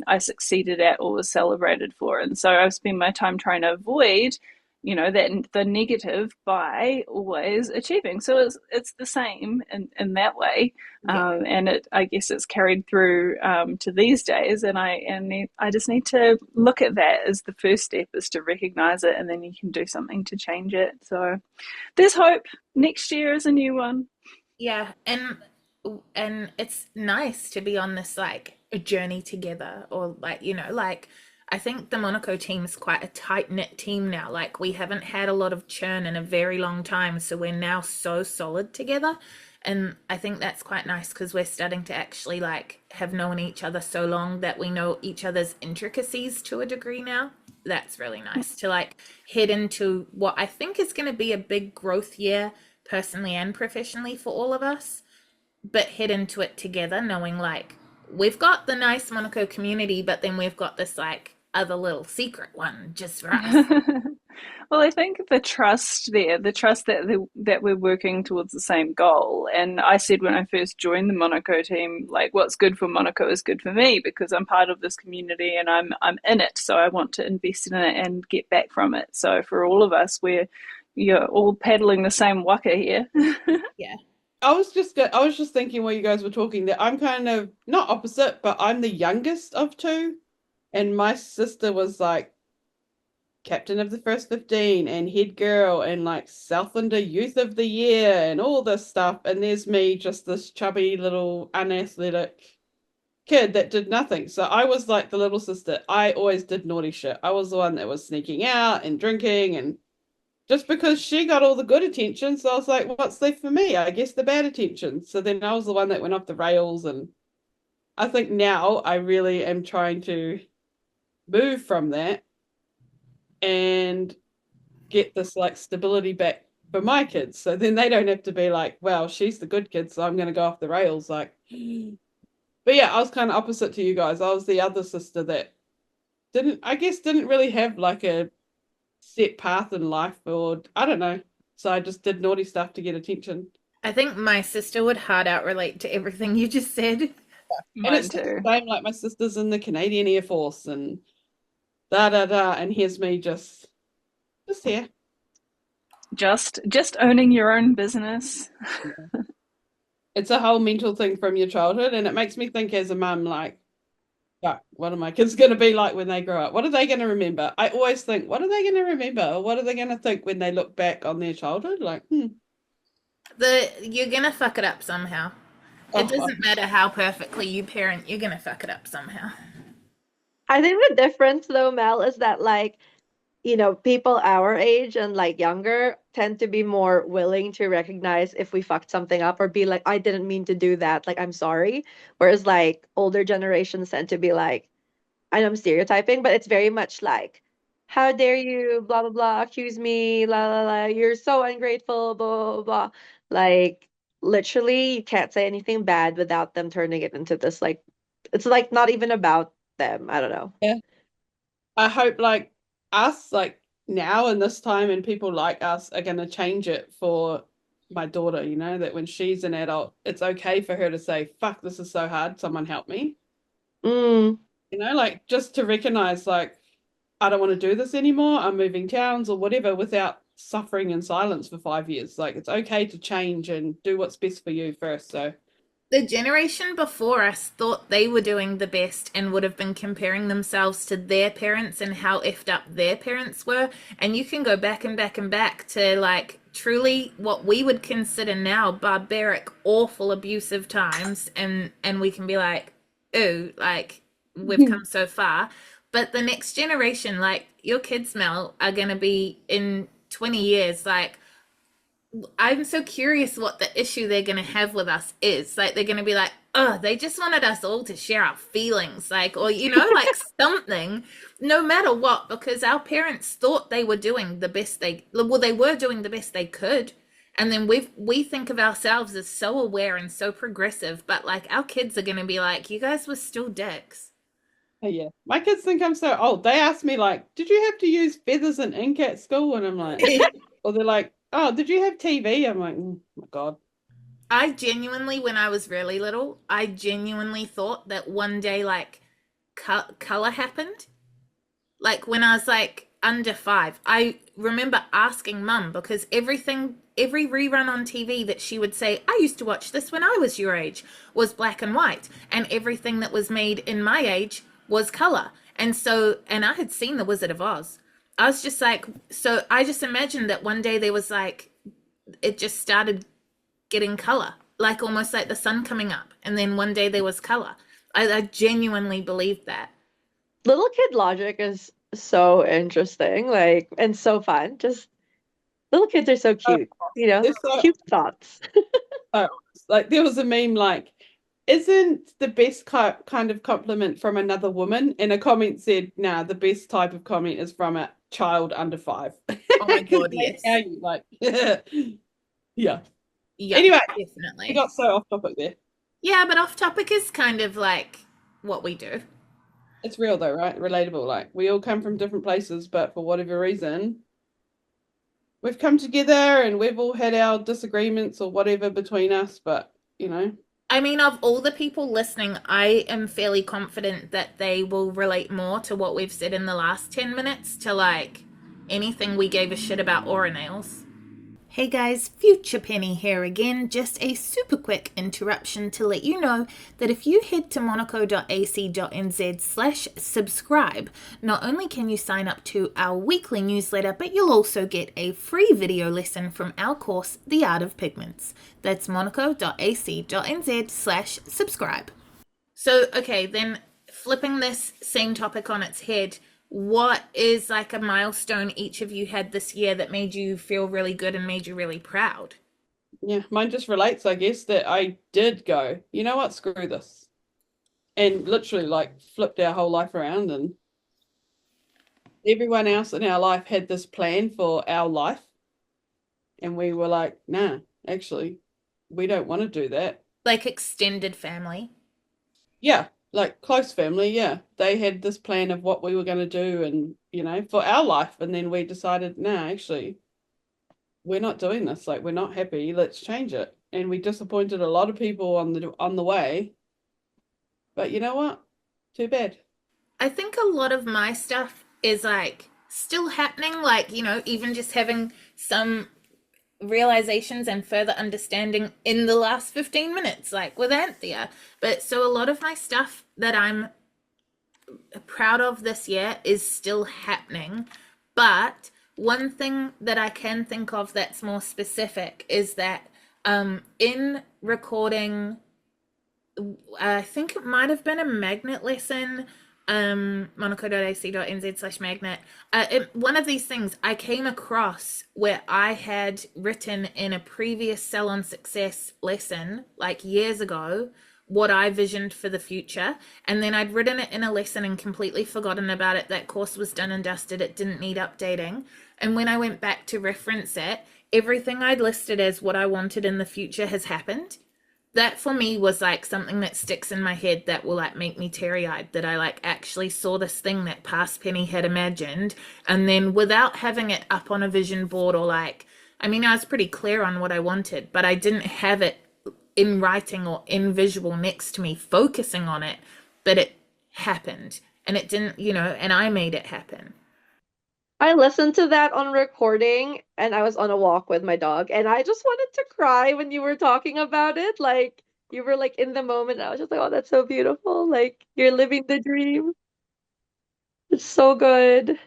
I succeeded at or was celebrated for. And so I spend my time trying to avoid, you know, that the negative by always achieving. So it's the same in that way. Yeah. And I guess it's carried through to these days. And I just need to look at that as the first step, is to recognize it, and then you can do something to change it. So there's hope. Next year is a new one. Yeah. And and it's nice to be on this like a journey together, or like, you know, like I think the Monaco team is quite a tight-knit team now. Like we haven't had a lot of churn in a very long time, so we're now so solid together. And I think that's quite nice because we're starting to actually like have known each other so long that we know each other's intricacies to a degree now. That's really nice to like head into what I think is going to be a big growth year personally and professionally for all of us, but head into it together knowing like we've got the nice Monaco community, but then we've got this like other little secret one just for us. Well, I think the trust there, the trust that we're working towards the same goal. And I said when I first joined the Monaco team, like what's good for Monaco is good for me because I'm part of this community and I'm in it. So I want to invest in it and get back from it. So for all of us, you're all paddling the same waka here. Yeah. I was just thinking while you guys were talking that I'm kind of not opposite, but I'm the youngest of two, and my sister was like captain of the first 15 and head girl and like Southlander Youth of the Year and all this stuff, and there's me, just this chubby little unathletic kid that did nothing. So I was like the little sister. I always did naughty shit. I was the one that was sneaking out and drinking, and just because she got all the good attention, so I was like, what's left for me? I guess the bad attention. So then I was the one that went off the rails, and I think now I really am trying to move from that and get this like stability back for my kids. So then they don't have to be like, well, she's the good kid, so I'm going to go off the rails. Like, but yeah, I was kind of opposite to you guys. I was the other sister that didn't really have like a set path in life, or I don't know. So I just did naughty stuff to get attention. I think my sister would hard out relate to everything you just said. And it's the same, like my sister's in the Canadian Air Force and and here's me just here. Just owning your own business. It's a whole mental thing from your childhood, and it makes me think as a mum, like, fuck, what are my kids going to be like when they grow up? What are they going to remember? I always think, what are they going to remember? Or what are they going to think when they look back on their childhood? Like, You're going to fuck it up somehow. It doesn't matter how perfectly you parent, you're going to fuck it up somehow. I think the difference though, Mel, is that like, you know, people our age and like younger tend to be more willing to recognize if we fucked something up or be like, I didn't mean to do that, like I'm sorry. Whereas like older generations tend to be like, I know I'm stereotyping, but it's very much like, how dare you, blah blah blah, accuse me, la la la, you're so ungrateful, blah blah blah. Like literally you can't say anything bad without them turning it into this like, it's like not even about them. I don't know. Yeah. I hope like us, like now in this time, and people like us are going to change it for my daughter, you know, that when she's an adult, it's okay for her to say, fuck, this is so hard, someone help me. You know, like just to recognize like, I don't want to do this anymore, I'm moving towns or whatever, without suffering in silence for 5 years. Like it's okay to change and do what's best for you first. So the generation before us thought they were doing the best and would have been comparing themselves to their parents and how effed up their parents were. And you can go back and back and back to like truly what we would consider now barbaric, awful, abusive times. And we can be like, ooh, like we've come so far. But the next generation, like your kids, Mel, are going to be in 20 years, like, I'm so curious what the issue they're going to have with us is. Like, they're going to be like, oh, they just wanted us all to share our feelings, like, or, you know, like something, no matter what, because our parents thought they were doing the best they were doing the best they could. And then we think of ourselves as so aware and so progressive, but like our kids are going to be like, you guys were still dicks. Oh, yeah. My kids think I'm so old. They ask me like, did you have to use feathers and ink at school? And I'm like, or they're like, oh, did you have TV? I'm like, oh my God. I genuinely, when I was really little, I genuinely thought that one day, like, color happened. Like, when I was, like, under 5, I remember asking Mum, because every rerun on TV that she would say, I used to watch this when I was your age, was black and white. And everything that was made in my age was color. And I had seen The Wizard of Oz. I was just like, so I just imagined that one day there was like, it just started getting color. like almost like the sun coming up, and then one day there was color. I genuinely believe that. Little kid logic is so interesting, like, and so fun. Just little kids are so cute, They're so cute thoughts. like there was a meme like, isn't the best kind of compliment from another woman? And a comment said, nah, the best type of comment is from a child under 5. Oh my God, They yes. tell you, like, yeah. Yeah, Anyway, definitely. we got so off topic there. Yeah, but off topic is kind of like what we do. It's real though, right? Relatable. Like we all come from different places, but for whatever reason, we've come together and we've all had our disagreements or whatever between us, but you know. I mean, of all the people listening, I am fairly confident that they will relate more to what we've said in the last 10 minutes to like anything we gave a shit about aura nails. Hey guys, Future Penny here again. Just a super quick interruption to let you know that if you head to monaco.ac.nz/subscribe, not only can you sign up to our weekly newsletter, but you'll also get a free video lesson from our course, The Art of Pigments. That's monaco.ac.nz/subscribe. So, okay, then flipping this same topic on its head, what is like a milestone each of you had this year that made you feel really good and made you really proud? Yeah, mine just relates, I guess, that I did go, you know what, screw this. And literally like flipped our whole life around, and everyone else in our life had this plan for our life. And we were like, nah, actually, we don't want to do that. Like extended family? Yeah. Like close family, yeah. They had this plan of what we were going to do and, you know, for our life. And then we decided, nah, actually, we're not doing this. Like, we're not happy. Let's change it. And we disappointed a lot of people on the way. But you know what? Too bad. I think a lot of my stuff is like still happening. Like, you know, even just having some realizations and further understanding in the last 15 minutes, like with Anthea. But so a lot of my stuff that I'm proud of this year is still happening. But one thing that I can think of that's more specific is that in recording, I think it might have been a magnet lesson, monaco.ac.nz/magnet. One of these things I came across where I had written in a previous Salon Success lesson, like years ago, what I visioned for the future, and then I'd written it in a lesson and completely forgotten about it. That course was done and dusted. It didn't need updating. And when I went back to reference it, everything I'd listed as what I wanted in the future has happened. That for me was like something that sticks in my head that will like make me teary-eyed, that I like actually saw this thing that past Penny had imagined, and then without having it up on a vision board or like, I mean, I was pretty clear on what I wanted, but I didn't have it in writing or in visual next to me focusing on it, but it happened, and it didn't, you know, and I made it happen. I listened to that on recording and I was on a walk with my dog and I just wanted to cry when you were talking about it. Like you were like in the moment. I was just like, oh, that's so beautiful. Like you're living the dream. It's so good.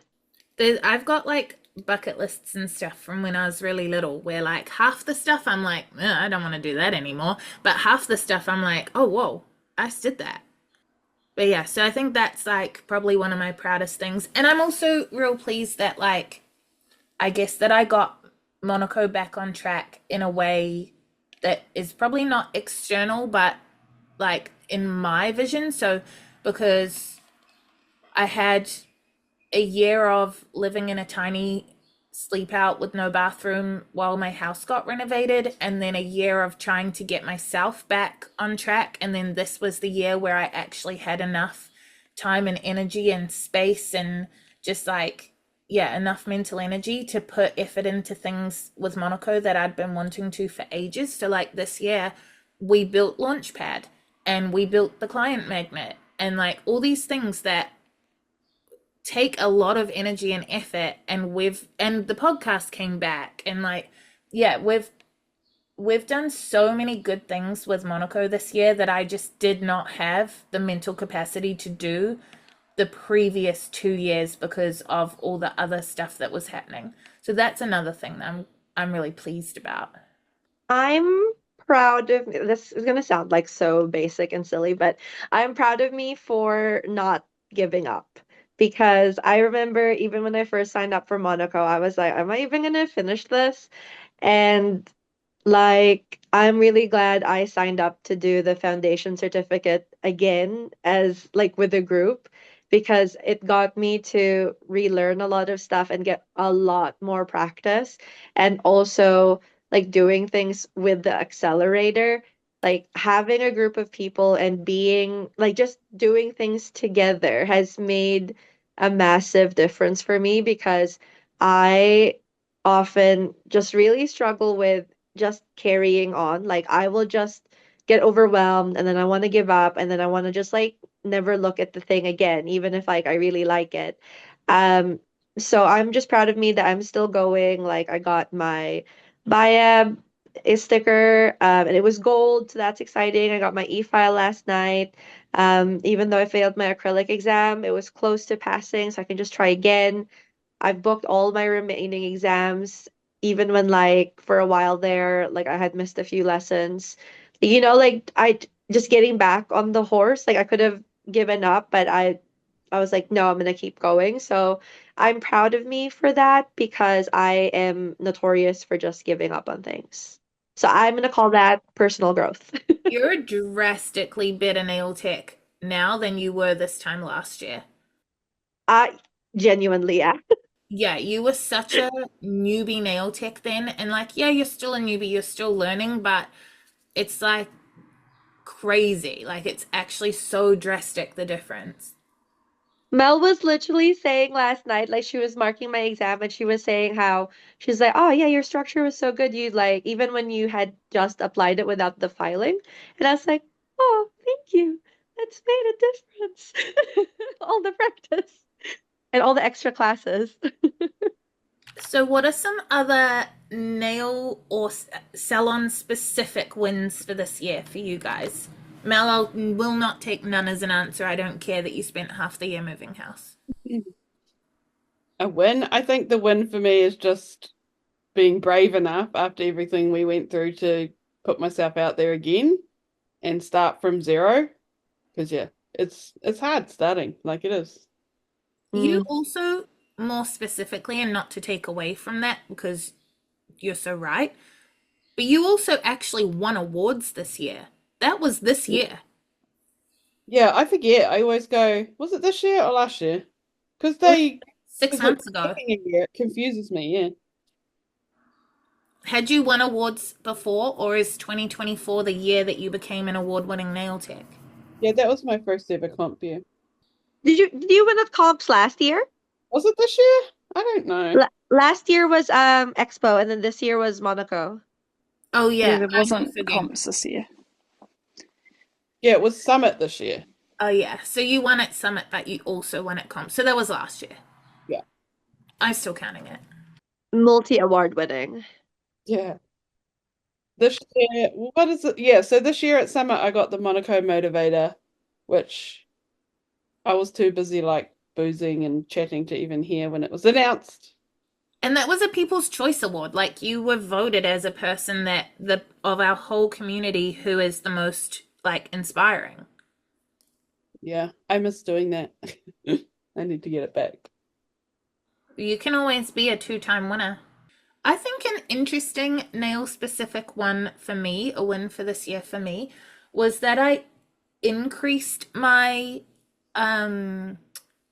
I've got like bucket lists and stuff from when I was really little where like half the stuff I'm like, I don't want to do that anymore. But half the stuff I'm like, oh, whoa, I did that. But yeah, so I think that's like probably one of my proudest things. And I'm also real pleased that like, I guess that I got Monaco back on track in a way that is probably not external, but like in my vision. So because I had a year of living in a tiny sleep out with no bathroom while my house got renovated, and then a year of trying to get myself back on track, and then this was the year where I actually had enough time and energy and space and just like enough mental energy to put effort into things with Monaco that I'd been wanting to for ages. So like this year we built Launchpad and we built the client magnet and like all these things that take a lot of energy and effort, and the podcast came back, and like we've done so many good things with Monaco this year that I just did not have the mental capacity to do the previous 2 years because of all the other stuff that was happening. So that's another thing that I'm really pleased about. I'm proud of me. This is gonna sound like so basic and silly, but I'm proud of me for not giving up. Because I remember even when I first signed up for Monaco, I was like, am I even gonna finish this? And like, I'm really glad I signed up to do the foundation certificate again as like with a group because it got me to relearn a lot of stuff and get a lot more practice and also like doing things with the accelerator, like having a group of people and being like just doing things together has made a massive difference for me because I often just really struggle with just carrying on. Like I will just get overwhelmed and then I want to give up and then I want to just like never look at the thing again, even if like I really like it. Um, so I'm just proud of me that I'm still going. Like I got my BIAB sticker, and it was gold, so that's exciting. I got my e-file last night. Even though I failed my acrylic exam, it was close to passing, so I can just try again. I've booked all my remaining exams, even when like for a while there, like I had missed a few lessons. Like just getting back on the horse, like I could have given up, but I was like, no, I'm gonna keep going. So I'm proud of me for that because I am notorious for just giving up on things. So I'm gonna call that personal growth. You're a drastically better nail tech now than you were this time last year. I genuinely, yeah. Yeah, you were such a newbie nail tech then, and like, yeah, you're still a newbie, you're still learning, but it's like crazy. Like, it's actually so drastic, the difference. Mel was literally saying last night, like she was marking my exam and she was saying how she's like, oh yeah, your structure was so good. You like even when you had just applied it without the filing. And I was like, oh, thank you. That's made a difference. All the practice and all the extra classes. So, what are some other nail or salon specific wins for this year for you guys? Mel, I will not take none as an answer. I don't care that you spent half the year moving house. A win? I think the win for me is just being brave enough after everything we went through to put myself out there again and start from zero. Because yeah, it's hard starting, like it is. You also, more specifically, and not to take away from that because you're so right, but you also actually won awards this year. That was this year. Yeah, I forget. I always go, was it this year or last year? Because they 6 months ago. It confuses me, yeah. Had you won awards before, or is 2024 the year that you became an award-winning nail tech? Yeah, that was my first ever comp year. Did you win at comps last year? Was it this year? I don't know. Last year was Expo and then this year was Monaco. Oh yeah, there wasn't comps this year. Yeah, it was Summit this year. Oh yeah, so you won at Summit, but you also won at comp. So that was last year. Yeah. I'm still counting it. Multi-award winning. Yeah. This year, what is it? Yeah, so this year at Summit, I got the Monaco Motivator, which I was too busy like boozing and chatting to even hear when it was announced. And that was a People's Choice Award. Like you were voted as a person that of our whole community who is the most like inspiring. Yeah, I miss doing that. I need to get it back. You can always be a 2-time winner. I think an interesting nail specific one for me, a win for this year for me, was that I increased my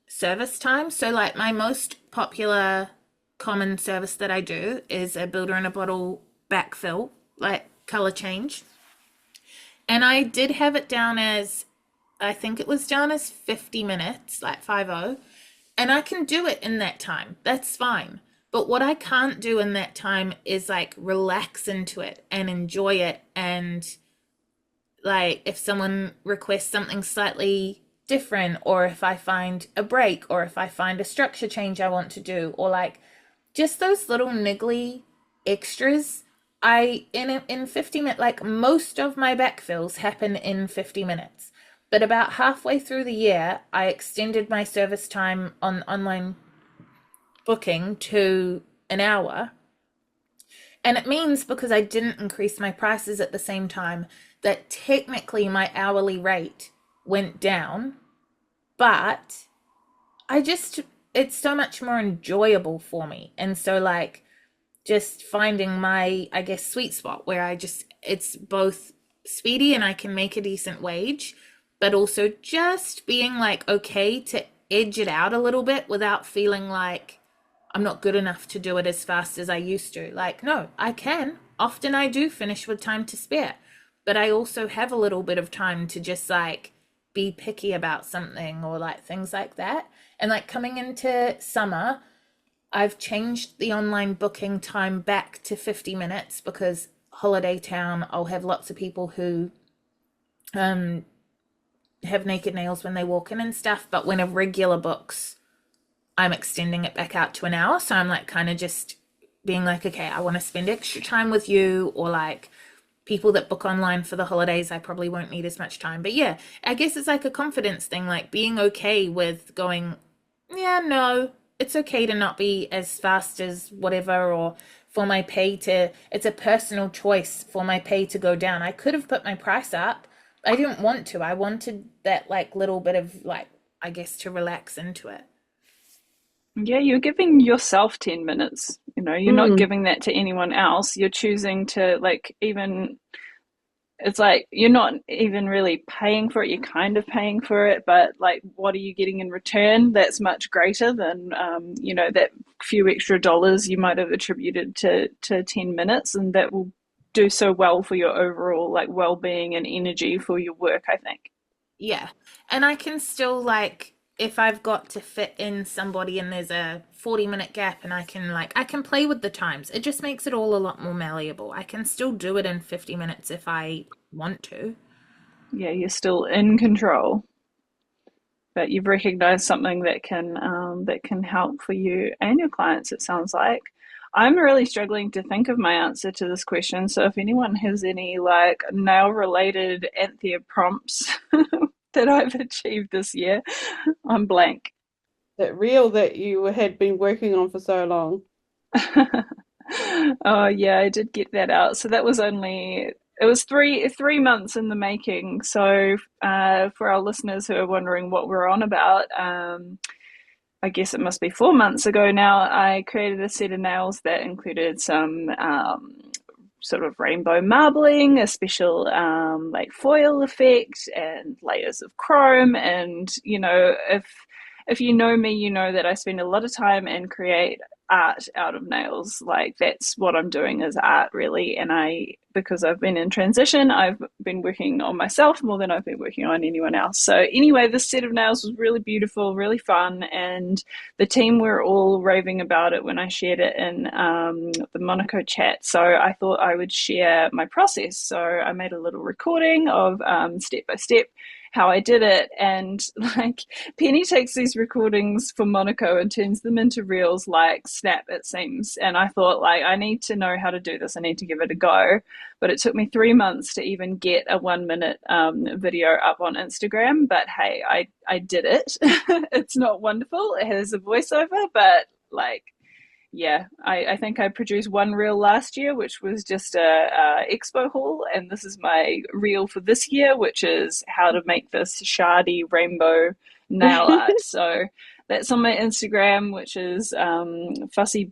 service time. So like my most popular common service that I do is a builder in a bottle backfill, like color change. And I did have it down as, I think it was down as 50 minutes, like 50. And I can do it in that time. That's fine. But what I can't do in that time is like relax into it and enjoy it. And like if someone requests something slightly different, or if I find a break, or if I find a structure change I want to do, or like just those little niggly extras, in 50 minutes, like most of my backfills happen in 50 minutes. But about halfway through the year, I extended my service time on online booking to an hour. And it means because I didn't increase my prices at the same time that technically my hourly rate went down, but it's so much more enjoyable for me. And so like just finding my, I guess, sweet spot where it's both speedy and I can make a decent wage, but also just being like okay to edge it out a little bit without feeling like I'm not good enough to do it as fast as I used to. Like, no, I can. Often I do finish with time to spare, but I also have a little bit of time to just like be picky about something or like things like that. And like coming into summer, I've changed the online booking time back to 50 minutes because holiday town, I'll have lots of people who have naked nails when they walk in and stuff. But when a regular books, I'm extending it back out to an hour. So I'm like kind of just being like, okay, I want to spend extra time with you, or like people that book online for the holidays, I probably won't need as much time. But yeah, I guess it's like a confidence thing, like being okay with going, yeah, no, it's okay to not be as fast as whatever, or for my pay to, it's a personal choice for my pay to go down. I could have put my price up. I didn't want to. I wanted that like little bit of like, I guess, to relax into it. Yeah, you're giving yourself 10 minutes. You're not giving that to anyone else. You're choosing to like even, it's like you're not even really paying for it. You're kind of paying for it, but like, what are you getting in return? That's much greater than, that few extra dollars you might have attributed to 10 minutes, and that will do so well for your overall like well-being and energy for your work, I think. Yeah. And I can still like, if I've got to fit in somebody and there's a 40-minute gap and I can play with the times. It just makes it all a lot more malleable. I can still do it in 50 minutes if I want to. Yeah, you're still in control, but you've recognized something that can help for you and your clients, it sounds like. I'm really struggling to think of my answer to this question. So if anyone has any like nail related Anthea prompts that I've achieved this year, I'm blank. That reel that you had been working on for so long. Oh yeah, I did get that out. So that was it was three months in the making. So for our listeners who are wondering what we're on about, I guess it must be 4 months ago now, I created a set of nails that included some sort of rainbow marbling, a special like foil effect, and layers of chrome. And if you know me, you know that I spend a lot of time and create art out of nails. Like that's what I'm doing is art, really. And because I've been in transition, I've been working on myself more than I've been working on anyone else. So anyway, this set of nails was really beautiful, really fun, and the team were all raving about it when I shared it in the Monaco chat. So I thought I would share my process. So I made a little recording of step by step how I did it. And like Penny takes these recordings for Monaco and turns them into reels like snap, it seems. And I thought, like, I need to know how to do this. I need to give it a go. But it took me 3 months to even get a 1 minute video up on Instagram. But hey, I did it. It's not wonderful. It has a voiceover, but like, yeah, I think I produced one reel last year, which was just a expo haul, and this is my reel for this year, which is how to make this shardy rainbow nail art. So that's on my Instagram, which is fussyb.ee,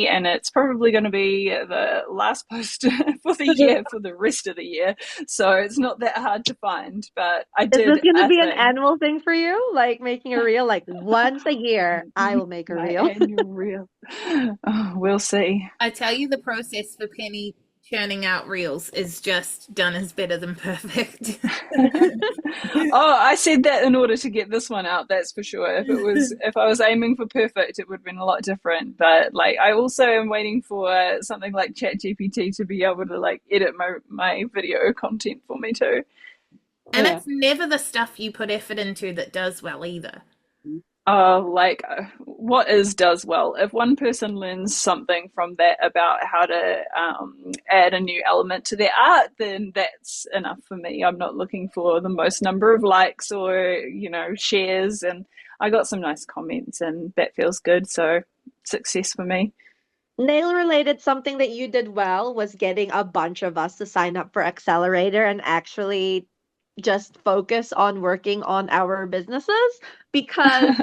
and it's probably going to be the last post for the year for the rest of the year. So it's not that hard to find, but I did. Is this going to be an annual thing for you, like making a reel? Like once a year, I will make a reel. Annual reel. Oh, we'll see. I tell you, the process for Penny churning out reels is just done is better than perfect. Oh, I said that in order to get this one out, that's for sure. If I was aiming for perfect, it would have been a lot different. But like, I also am waiting for something like ChatGPT to be able to like edit my video content for me too. And it's never the stuff you put effort into that does well either. What does well? If one person learns something from that about how to add a new element to their art, then that's enough for me. I'm not looking for the most number of likes or, shares. And I got some nice comments and that feels good. So success for me. Nail related, something that you did well was getting a bunch of us to sign up for Accelerator and actually just focus on working on our businesses, because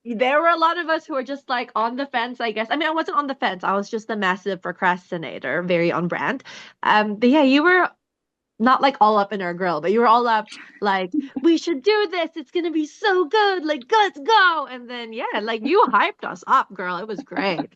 there were a lot of us who were just like on the fence, I guess. I mean, I wasn't on the fence. I was just a massive procrastinator, very on brand. But yeah, you were not like all up in our grill, but you were all up like, we should do this. It's gonna be so good. Like, let's go. And then yeah, like you hyped us up, girl. It was great.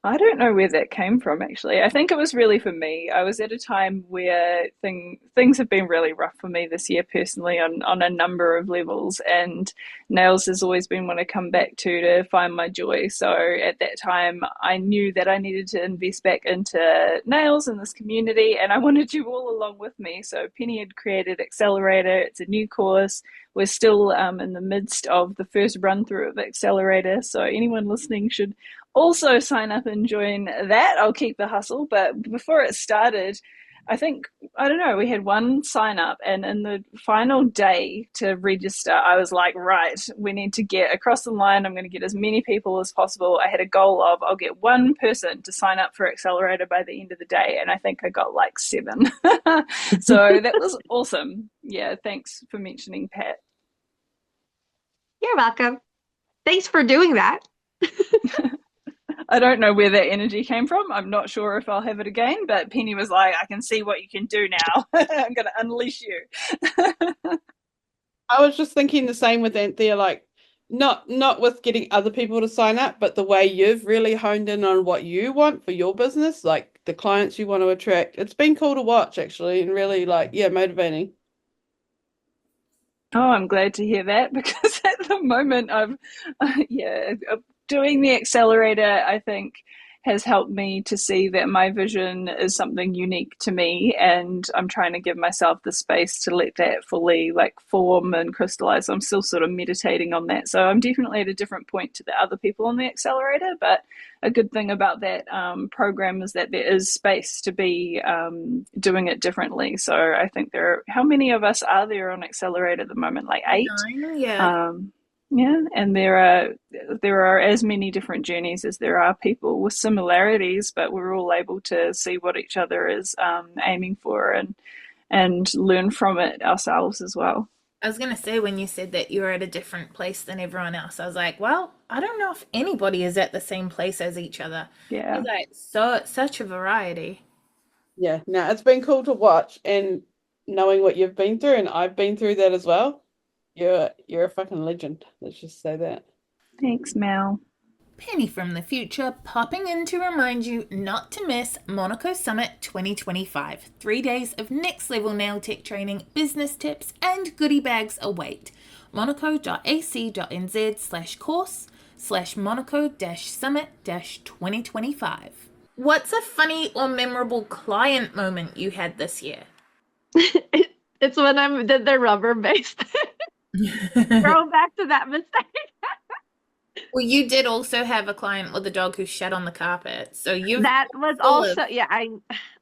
I don't know where that came from, actually. I think it was really for me. I was at a time where things have been really rough for me this year personally on a number of levels, and nails has always been one I come back to find my joy. So at that time, I knew that I needed to invest back into nails in this community, and I wanted you all along with me. So Penny had created Accelerator. It's a new course. We're still in the midst of the first run through of Accelerator. So anyone listening should also sign up and join that. I'll keep the hustle. But before it started, I think, I don't know, we had one sign up, and in the final day to register, I was like, right, we need to get across the line. I'm going to get as many people as possible. I had a goal of, I'll get one person to sign up for Accelerator by the end of the day. And I think I got like 7. So that was awesome. Yeah, thanks for mentioning, Pat. You're welcome. Thanks for doing that. I don't know where that energy came from. I'm not sure if I'll have it again, but Penny was like, I can see what you can do now. I'm going to unleash you. I was just thinking the same with Anthea, like not with getting other people to sign up, but the way you've really honed in on what you want for your business, like the clients you want to attract. It's been cool to watch, actually, and really motivating. Oh, I'm glad to hear that, because at the moment doing the Accelerator, I think, has helped me to see that my vision is something unique to me, and I'm trying to give myself the space to let that fully like form and crystallize. I'm still sort of meditating on that, so I'm definitely at a different point to the other people on the Accelerator. But a good thing about that program is that there is space to be doing it differently. So I think how many of us are there on Accelerator at the moment? Like 8? 9, yeah. Yeah, and there are as many different journeys as there are people with similarities, but we're all able to see what each other is aiming for and learn from it ourselves as well. I was going to say, when you said that you were at a different place than everyone else, I was like, well, I don't know if anybody is at the same place as each other. Yeah. It's like such a variety. Yeah, no, it's been cool to watch, and knowing what you've been through, and I've been through that as well. You're a fucking legend. Let's just say that. Thanks, Mel. Penny from the future popping in to remind you not to miss Monaco Summit 2025. 3 days of next level nail tech training, business tips, and goodie bags await. monaco.ac.nz/course/Monaco-Summit-2025. What's a funny or memorable client moment you had this year? It's when I did the rubber-based. Throw back to that mistake. Well, you did also have a client with a dog who shat on the carpet. So that was also, yeah,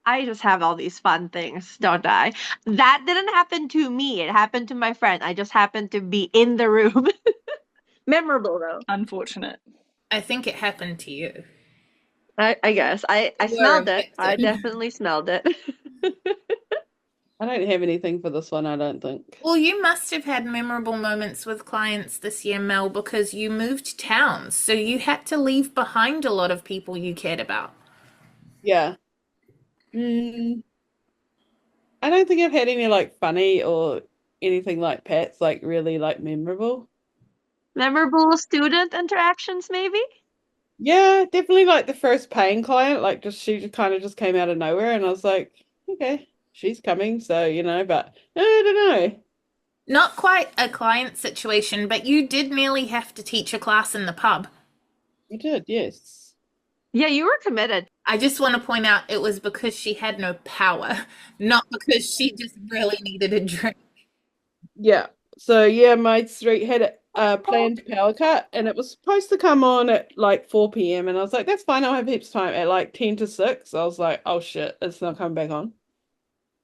I just have all these fun things, don't I? That didn't happen to me. It happened to my friend. I just happened to be in the room. Memorable, though. Unfortunate. I think it happened to you. I guess. I smelled it. I definitely smelled it. I don't have anything for this one, I don't think. Well, you must have had memorable moments with clients this year, Mel, because you moved towns. So you had to leave behind a lot of people you cared about. Yeah. I don't think I've had any like funny or anything like Pat's, like really like memorable. Memorable student interactions, maybe? Yeah, definitely like the first paying client, like she kind of just came out of nowhere, and I was like, okay, she's coming, so but I don't know. Not quite a client situation, but you did nearly have to teach a class in the pub. I did, yes. Yeah, you were committed. I just want to point out it was because she had no power, not because she just really needed a drink. Yeah. So yeah, my street had a planned power cut, and it was supposed to come on at like 4 p.m. and I was like, that's fine, I'll have heaps of time. At like 10 to 6, I was like, oh shit, it's not coming back on.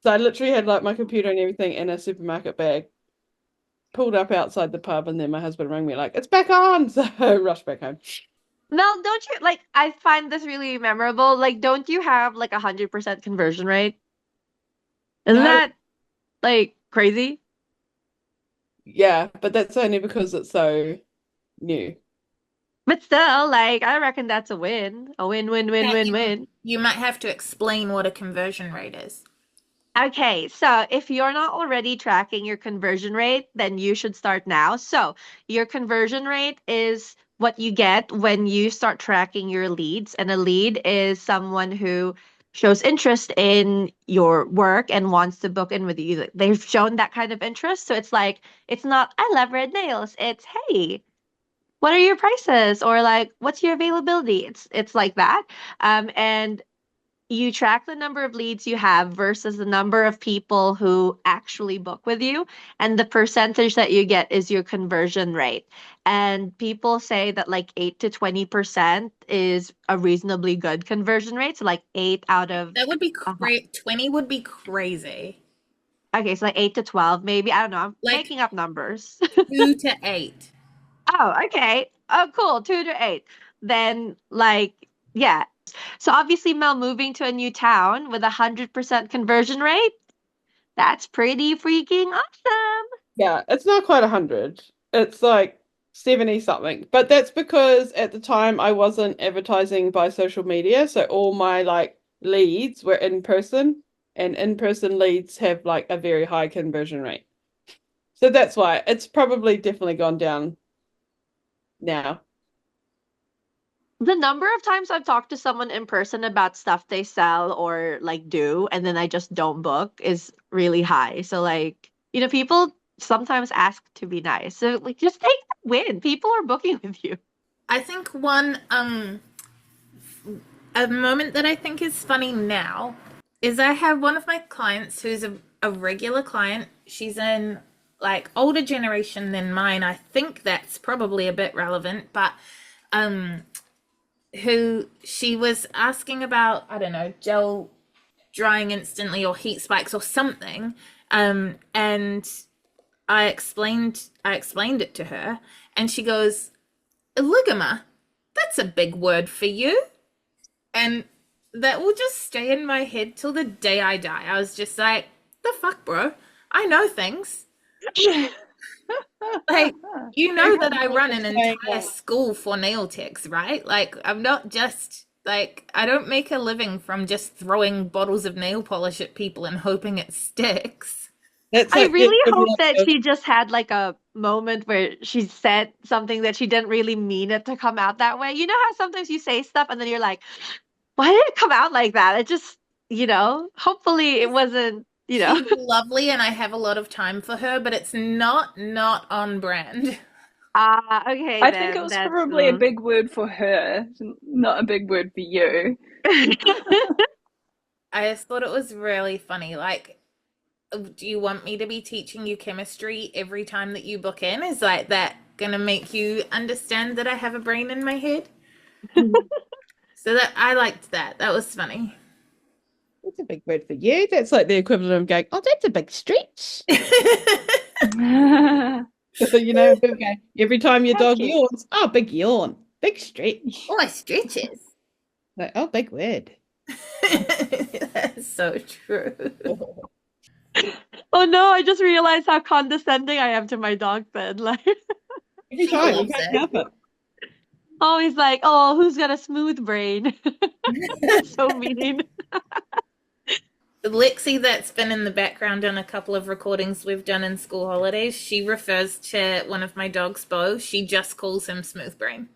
So I literally had like my computer and everything in a supermarket bag, pulled up outside the pub, and then my husband rang me like, it's back on. So I rushed back home. Mel, don't you like? I find this really memorable. Like, don't you have like 100% conversion rate? Isn't No, that like crazy? yeah, but that's only because it's so new. But still, like, I reckon that's a win. A win, win, win, Yeah, win, you win. you might have to explain what a conversion rate is. Okay, so if you're not already tracking your conversion rate, then you should start now. So your conversion rate is what you get when you start tracking your leads. And a lead is someone who shows interest in your work and wants to book in with you. Like, they've shown that kind of interest. So it's like, it's not, I love red nails. It's, hey, what are your prices? Or like, what's your availability? It's like that. And you track the number of leads you have versus the number of people who actually book with you, and the percentage that you get is your conversion rate. And people say that like 8 to 20% is a reasonably good conversion rate. So like 8 out of That would be uh, 20 would be crazy. okay, so like 8 to 12 maybe. I don't know. I'm Like making up numbers. 2 to 8. Oh, okay. Oh, cool. 2 to 8. Then like yeah. So obviously Mel moving to a new town with 100% conversion rate. That's pretty freaking awesome. Yeah, it's not quite 100. It's like 70 something. But that's because at the time I wasn't advertising by social media, so all my like leads were in person, and in-person leads have like a very high conversion rate. So that's why it's probably definitely gone down now. The number of times I've talked to someone in person about stuff they sell or like do, and then I just don't book is really high. So like, people sometimes ask to be nice. So like just take the win. People are booking with you. I think one a moment that I think is funny now is I have one of my clients who's a regular client. She's in like older generation than mine. I think that's probably a bit relevant, but um who she was asking about, I don't know, gel drying instantly or heat spikes or something. And I explained it to her, and she goes, "Oligama, that's a big word for you." And that will just stay in my head till the day I die. I was just like, the fuck, bro? I know things. Like, you know that I run an entire school for nail techs, right? Like, I'm not just like, I don't make a living from just throwing bottles of nail polish at people and hoping it sticks. That's I like the really hope equivalent that of she just had like a moment where she said something that she didn't really mean it to come out that way. You know how sometimes you say stuff and then you're like, why did it come out like that? It just, hopefully it wasn't. She's lovely and I have a lot of time for her, but it's not on brand. Ah, okay I think it then. was That's probably a big word for her, not a big word for you. I just thought it was really funny. Like, do you want me to be teaching you chemistry every time that you book in? Is like that gonna make you understand that I have a brain in my head? So that I liked that. That was funny. That's a big word for you. That's like the equivalent of going, oh, that's a big stretch. People go, every time your dog cute. yawns, oh, big yawn, big stretch. Oh, my stretches. Like, oh, big word. That's so true. Oh no, I just realized how condescending I am to my dog then. Like, Every She time, you loves can't it. help it. always like, oh, who's got a smooth brain? So mean. Lexi, that's been in the background on a couple of recordings we've done in school holidays, she refers to one of my dogs, Bo. She just calls him Smooth Brain.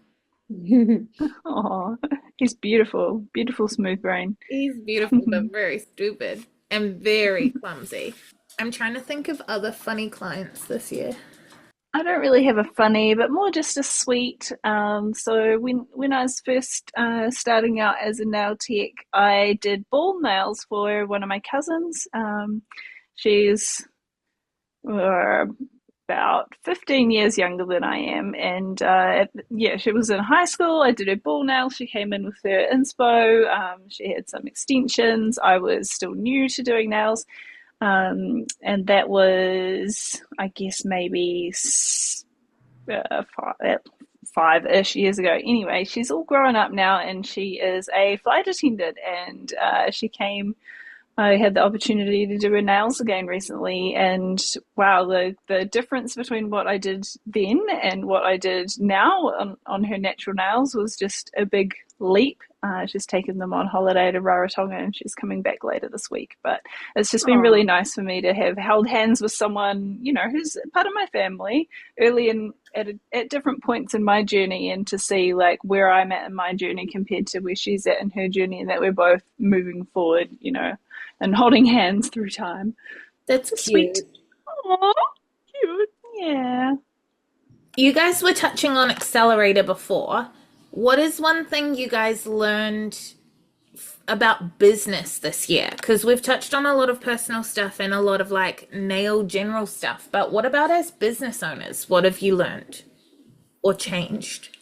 Oh, he's beautiful, beautiful smooth brain. He's beautiful, but very stupid and very clumsy. I'm trying to think of other funny clients this year. I don't really have a funny, but more just a sweet. So when I was first starting out as a nail tech, I did ball nails for one of my cousins. She's about 15 years younger than I am, and she was in high school. I did her ball nails. She came in with her inspo. She had some extensions. I was still new to doing nails. And that was, I guess, maybe 5-ish years ago. Anyway, she's all grown up now and she is a flight attendant, and I had the opportunity to do her nails again recently, and wow, the difference between what I did then and what I did now on her natural nails was just a big leap. She's taken them on holiday to Rarotonga and she's coming back later this week. But it's just been really nice for me to have held hands with someone, who's part of my family early at different points in my journey, and to see like where I'm at in my journey compared to where she's at in her journey, and that we're both moving forward, and holding hands through time. That's sweet. cute. Aww, cute. Yeah. You guys were touching on Accelerator before. What is one thing you guys learned about business this year? Because we've touched on a lot of personal stuff and a lot of like nail general stuff, but what about as business owners? What have you learned or changed?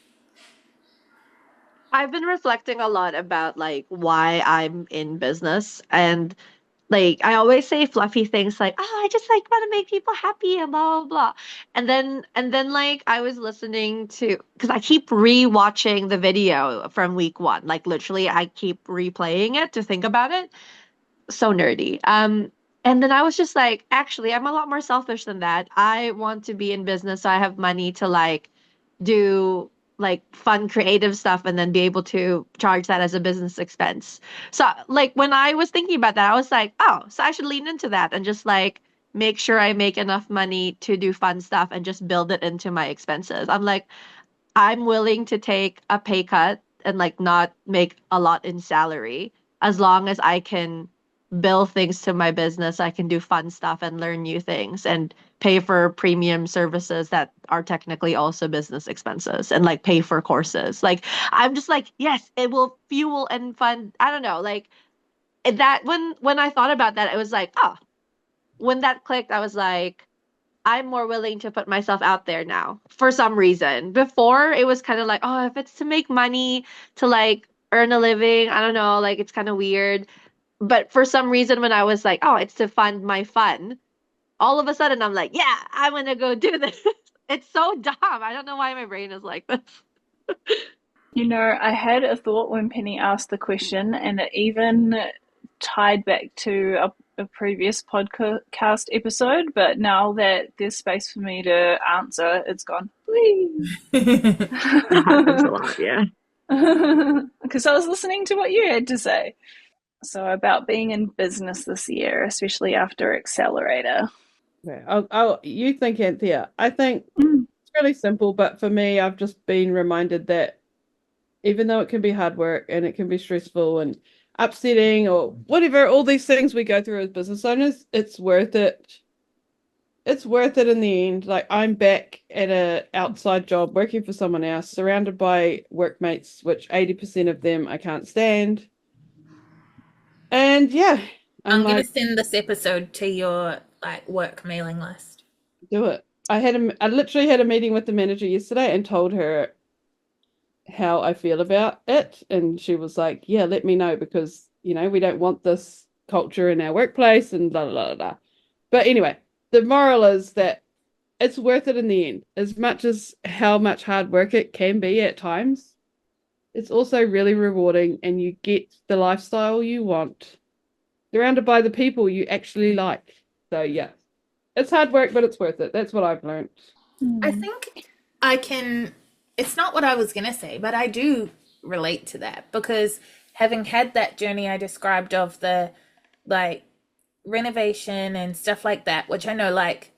I've been reflecting a lot about like why I'm in business, and like I always say fluffy things like, "Oh, I just like want to make people happy," and blah blah blah. And then like I was listening to, because I keep rewatching the video from week one. Like literally I keep replaying it to think about it. So nerdy. And then I was just like, actually, I'm a lot more selfish than that. I want to be in business so I have money to like do like fun creative stuff and then be able to charge that as a business expense. So like when I was thinking about that, I was like, oh, so I should lean into that and just like make sure I make enough money to do fun stuff and just build it into my expenses. I'm like, I'm willing to take a pay cut and like not make a lot in salary as long as I can bill things to my business. I can do fun stuff and learn new things and pay for premium services that are technically also business expenses, and like pay for courses. Like I'm just like, yes, it will fuel and fund. I don't know, like that when I thought about that, it was like, oh, when that clicked, I was like, I'm more willing to put myself out there now for some reason. Before it was kind of like, oh, if it's to make money, to like earn a living, I don't know, like it's kind of weird. But for some reason, when I was like, oh, it's to fund my fun, all of a sudden I'm like, yeah, I'm gonna go do this. It's so dumb. I don't know why my brain is like this. I had a thought when Penny asked the question, and it even tied back to a previous podcast episode, but now that there's space for me to answer, it's gone. That happens a lot, yeah. Because I was listening to what you had to say. So about being in business this year, especially after Accelerator. Yeah, you think, Anthea. I think it's really simple, but for me, I've just been reminded that even though it can be hard work and it can be stressful and upsetting or whatever, all these things we go through as business owners, it's worth it. It's worth it in the end. Like I'm back at an outside job working for someone else, surrounded by workmates, which 80% of them I can't stand. And yeah, I'm going to send this episode to your like work mailing list. Do it. I literally had a meeting with the manager yesterday and told her how I feel about it, and she was like, yeah, let me know, because we don't want this culture in our workplace and blah blah blah. But anyway, the moral is that it's worth it in the end. As much as how much hard work it can be at times, it's also really rewarding, and you get the lifestyle you want, surrounded by the people you actually like. So yeah, it's hard work, but it's worth it. That's what I've learned. I think it's not what I was going to say, but I do relate to that, because having had that journey I described of the like renovation and stuff like that, which I know, like,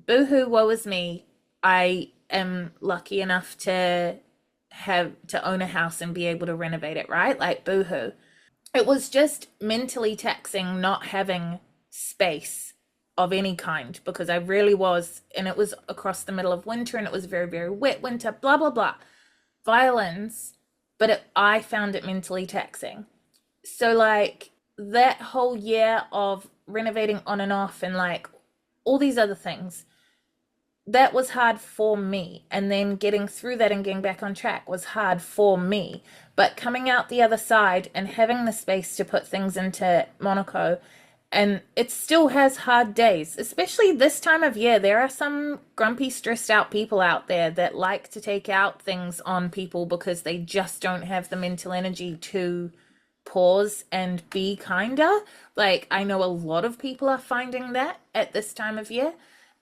boohoo, woe is me. I am lucky enough to own a house and be able to renovate it, right? Like, boohoo. It was just mentally taxing not having space of any kind, because I really was, and it was across the middle of winter, and it was very, very wet winter, blah, blah, blah. Violence, but I found it mentally taxing. So, like, that whole year of renovating on and off and, like, all these other things, that was hard for me. And then getting through that and getting back on track was hard for me. But coming out the other side and having the space to put things into Monaco And it still has hard days, especially this time of year. There are some grumpy, stressed out people out there that like to take out things on people because they just don't have the mental energy to pause and be kinder. Like, I know a lot of people are finding that at this time of year.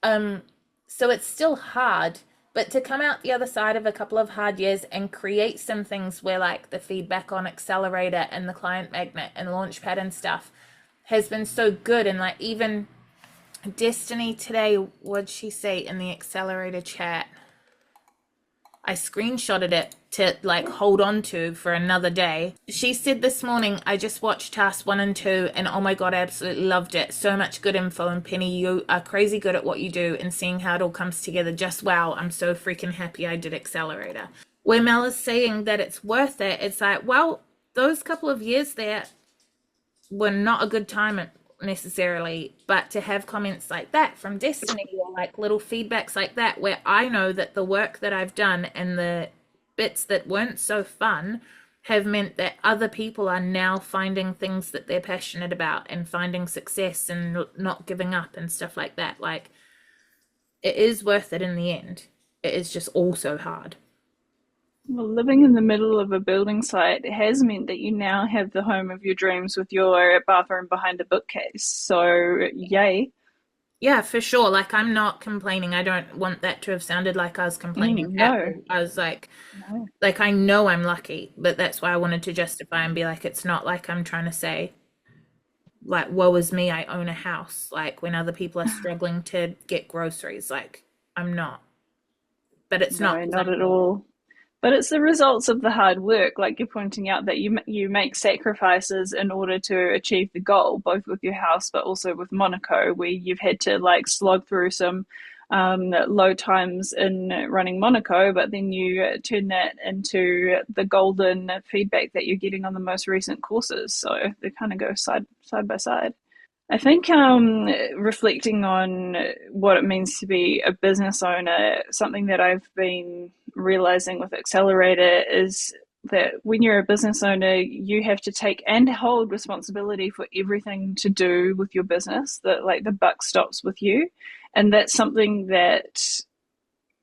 So it's still hard, but to come out the other side of a couple of hard years and create some things where like the feedback on Accelerator and the Client Magnet and Launchpad and stuff has been so good. And like even Destiny today, what'd she say in the Accelerator chat? I screenshotted it to like hold on to for another day. She said this morning, I just watched tasks 1 and 2 and oh my God, I absolutely loved it. So much good info, and Penny, you are crazy good at what you do, and seeing how it all comes together, just wow, I'm so freaking happy I did Accelerator. Where Mel is saying that it's worth it, it's like, well, those couple of years there were not a good time necessarily, but to have comments like that from Destiny, or like little feedbacks like that, where I know that the work that I've done and the bits that weren't so fun have meant that other people are now finding things that they're passionate about and finding success and not giving up and stuff like that. Like, it is worth it in the end. It is just also hard. Well, living in the middle of a building site has meant that you now have the home of your dreams with your bathroom behind a bookcase. So, yay. Yeah, for sure. Like, I'm not complaining. I don't want that to have sounded like I was complaining. No. I was like, No. like, I know I'm lucky, but that's why I wanted to justify and be like, it's not like I'm trying to say, like, woe is me, I own a house. Like, when other people are struggling to get groceries, like, I'm not. But it's No, not at all. But it's the results of the hard work, like you're pointing out, that you make sacrifices in order to achieve the goal, both with your house but also with Monaco, where you've had to like slog through some low times in running Monaco, but then you turn that into the golden feedback that you're getting on the most recent courses. So they kind of go side by side. I think reflecting on what it means to be a business owner, something that I've been realizing with Accelerator is that when you're a business owner, you have to take and hold responsibility for everything to do with your business, that like the buck stops with you. And that's something that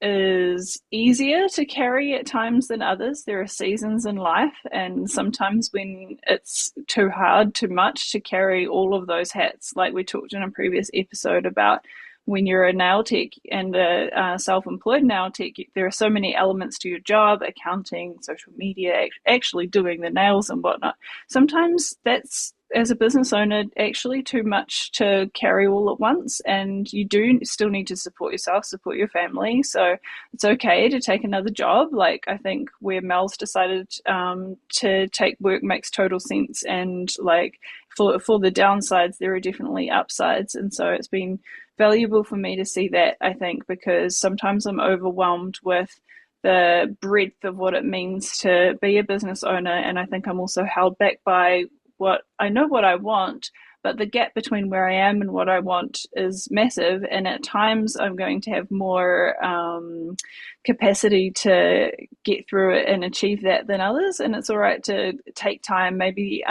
is easier to carry at times than others. There are seasons in life, and sometimes when it's too hard, too much to carry all of those hats, like we talked in a previous episode about when you're a nail tech and a self-employed nail tech, there are so many elements to your job: accounting, social media, actually doing the nails and whatnot. Sometimes that's, as a business owner, actually too much to carry all at once, and you do still need to support yourself, support your family. So it's okay to take another job. Like, I think where Mel's decided to take work makes total sense, and like for the downsides, there are definitely upsides. And so it's been valuable for me to see that, I think, because sometimes I'm overwhelmed with the breadth of what it means to be a business owner, and I think I'm also held back by what I want, but the gap between where I am and what I want is massive. And at times I'm going to have more capacity to get through it and achieve that than others. And it's all right to take time, maybe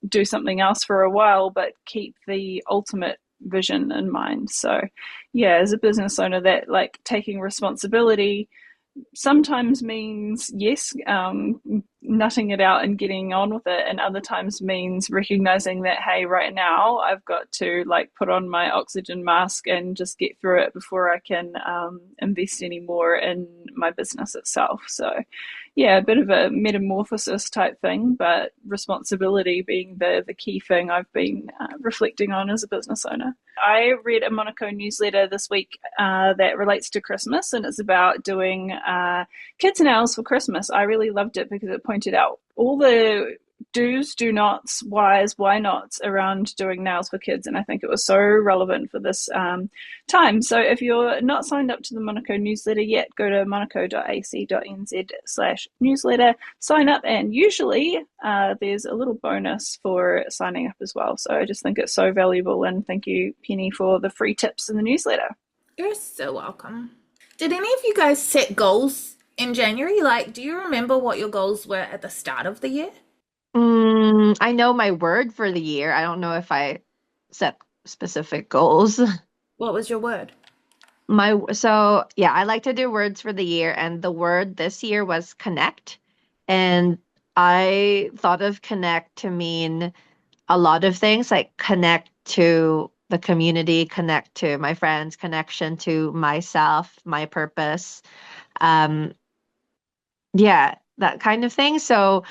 do something else for a while, but keep the ultimate vision in mind. So yeah, as a business owner, that like taking responsibility sometimes means nutting it out and getting on with it, and other times means recognizing that, hey, right now I've got to like put on my oxygen mask and just get through it before I can invest any more in my business itself. So yeah, a bit of a metamorphosis type thing, but responsibility being the key thing I've been reflecting on as a business owner. I read a Monaco newsletter this week that relates to Christmas, and it's about doing kids' nails for Christmas. I really loved it because it pointed out all the do's, do nots, whys, why nots around doing nails for kids, and I think it was so relevant for this time. So if you're not signed up to the Monaco newsletter yet, go to monaco.ac.nz/newsletter, sign up, and usually there's a little bonus for signing up as well. So I just think it's so valuable, and thank you, Penny, for the free tips in the newsletter. You're so welcome. Did any of you guys set goals in January? Like, do you remember what your goals were at the start of the year? I know my word for the year. I don't know if I set specific goals. What was your word? I like to do words for the year, and the word this year was connect. And I thought of connect to mean a lot of things, like connect to the community, connect to my friends, connection to myself, my purpose. Um, yeah, that kind of thing. So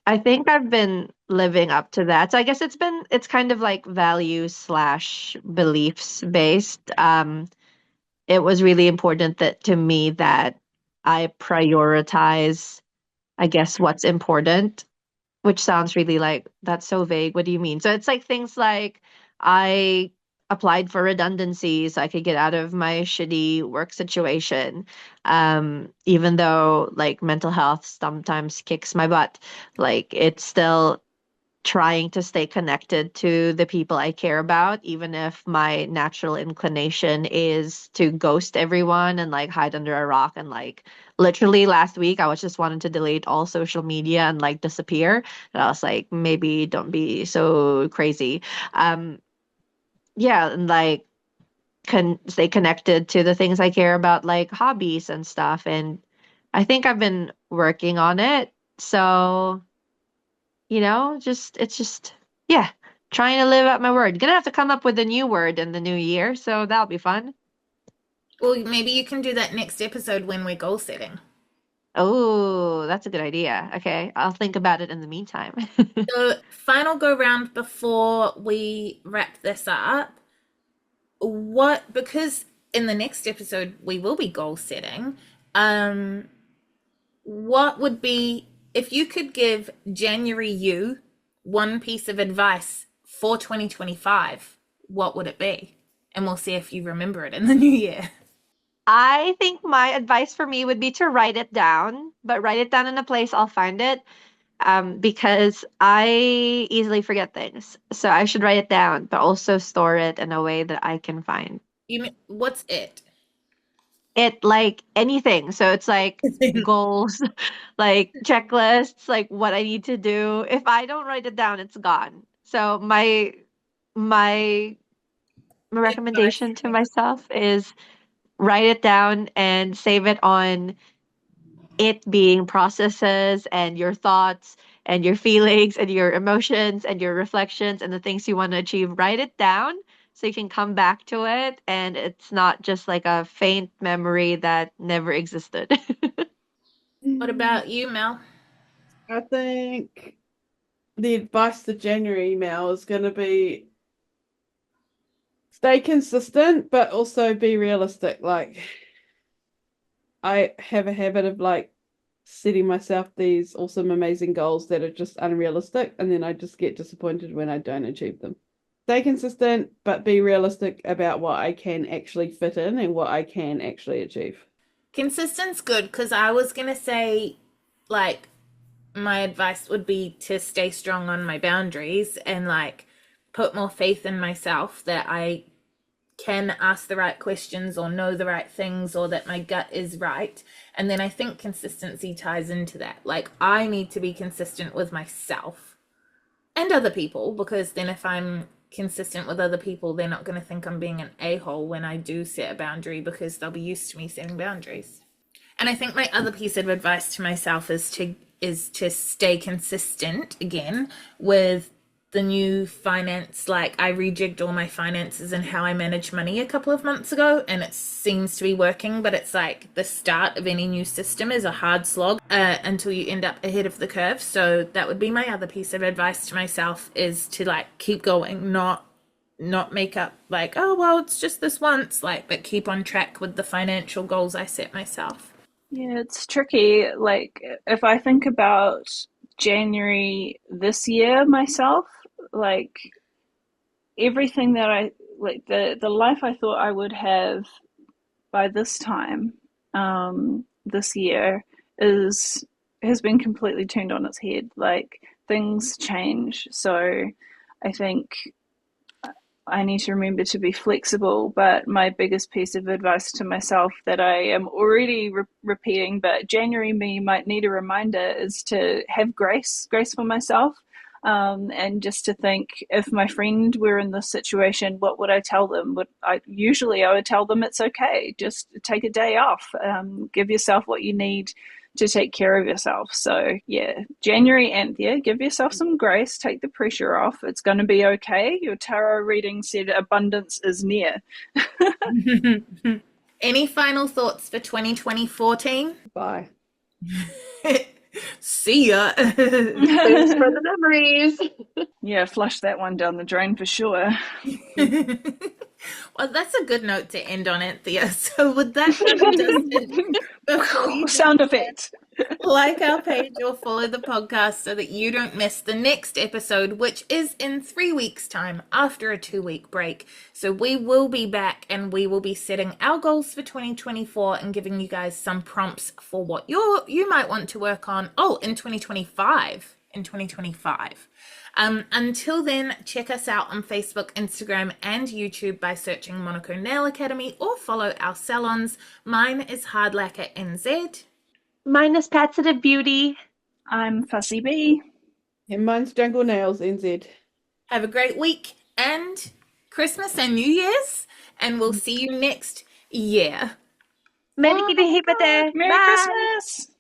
I think I've been living up to that. So I guess it's kind of like values slash beliefs based. It was really important that to me that I prioritize, I guess, what's important, which sounds really like that's so vague. What do you mean? So it's like things like I applied for redundancy so I could get out of my shitty work situation. Even though like mental health sometimes kicks my butt, like it's still trying to stay connected to the people I care about, even if my natural inclination is to ghost everyone and like hide under a rock. And like literally last week, I was just wanting to delete all social media and like disappear. And I was like, maybe don't be so crazy. Um, yeah, and like stay connected to the things I care about, like hobbies and stuff. And I think I've been working on it. So it's just, yeah, trying to live out my word. Gonna have to come up with a new word in the new year, so that'll be fun. Well, maybe you can do that next episode when we're goal setting. Oh, that's a good idea. Okay, I'll think about it in the meantime. So, final go round before we wrap this up. Because in the next episode we will be goal setting, what would be, if you could give January you one piece of advice for 2025, what would it be? And we'll see if you remember it in the new year. I think my advice for me would be to write it down, but write it down in a place I'll find it, because I easily forget things. So I should write it down, but also store it in a way that I can find You mean, what's it? it, like anything. So it's like goals, like checklists, like what I need to do. If I don't write it down, it's gone. So my recommendation to myself is write it down and save it on it being processes and your thoughts and your feelings and your emotions and your reflections and the things you want to achieve. Write it down so you can come back to it and it's not just like a faint memory that never existed. What about you, Mel? I think the advice to January email is going to be stay consistent, but also be realistic. Like, I have a habit of like setting myself these awesome, amazing goals that are just unrealistic, and then I just get disappointed when I don't achieve them. Stay consistent, but be realistic about what I can actually fit in and what I can actually achieve. Consistent's good, because I was going to say, like, my advice would be to stay strong on my boundaries and like put more faith in myself that I can ask the right questions or know the right things or that my gut is right. And then I think consistency ties into that. Like, I need to be consistent with myself and other people, because then if I'm consistent with other people, they're not going to think I'm being an a-hole when I do set a boundary, because they'll be used to me setting boundaries. And I think my other piece of advice to myself is to stay consistent again with the new finance. Like, I rejigged all my finances and how I manage money a couple of months ago, and it seems to be working, but it's like the start of any new system is a hard slog until you end up ahead of the curve. So that would be my other piece of advice to myself, is to like keep going, not make up like, oh well, it's just this once, like, but keep on track with the financial goals I set myself. Yeah, it's tricky. Like, if I think about January this year myself, like everything that like the life I thought I would have by this time, this year has been completely turned on its head. Like, things change. So I think I need to remember to be flexible, but my biggest piece of advice to myself that I am already repeating, but January me might need a reminder, is to have grace for myself. And just to think, if my friend were in this situation, what would I tell them? I would tell them it's okay. Just take a day off. Give yourself what you need to take care of yourself. So yeah, January nth year, give yourself some grace, take the pressure off. It's going to be okay. Your tarot reading said abundance is near. Any final thoughts for 2024, team? Bye. See ya. Thanks for the memories. Yeah, flush that one down the drain for sure. Well, that's a good note to end on, Anthea. So with that, Sound effect. like our page or follow the podcast so that you don't miss the next episode, which is in 3 weeks' time after a 2-week break. So we will be back and we will be setting our goals for 2024 and giving you guys some prompts for what you might want to work on. In 2025. Until then, check us out on Facebook, Instagram, and YouTube by searching Monaco Nail Academy or follow our salons. Mine is Hard Lacquer NZ. Mine is Patsitive Beauty. I'm Fussy Bee. And mine's Jungle Nails NZ. Have a great week and Christmas and New Year's, and we'll see you next year. Merry Christmas. Merry Christmas.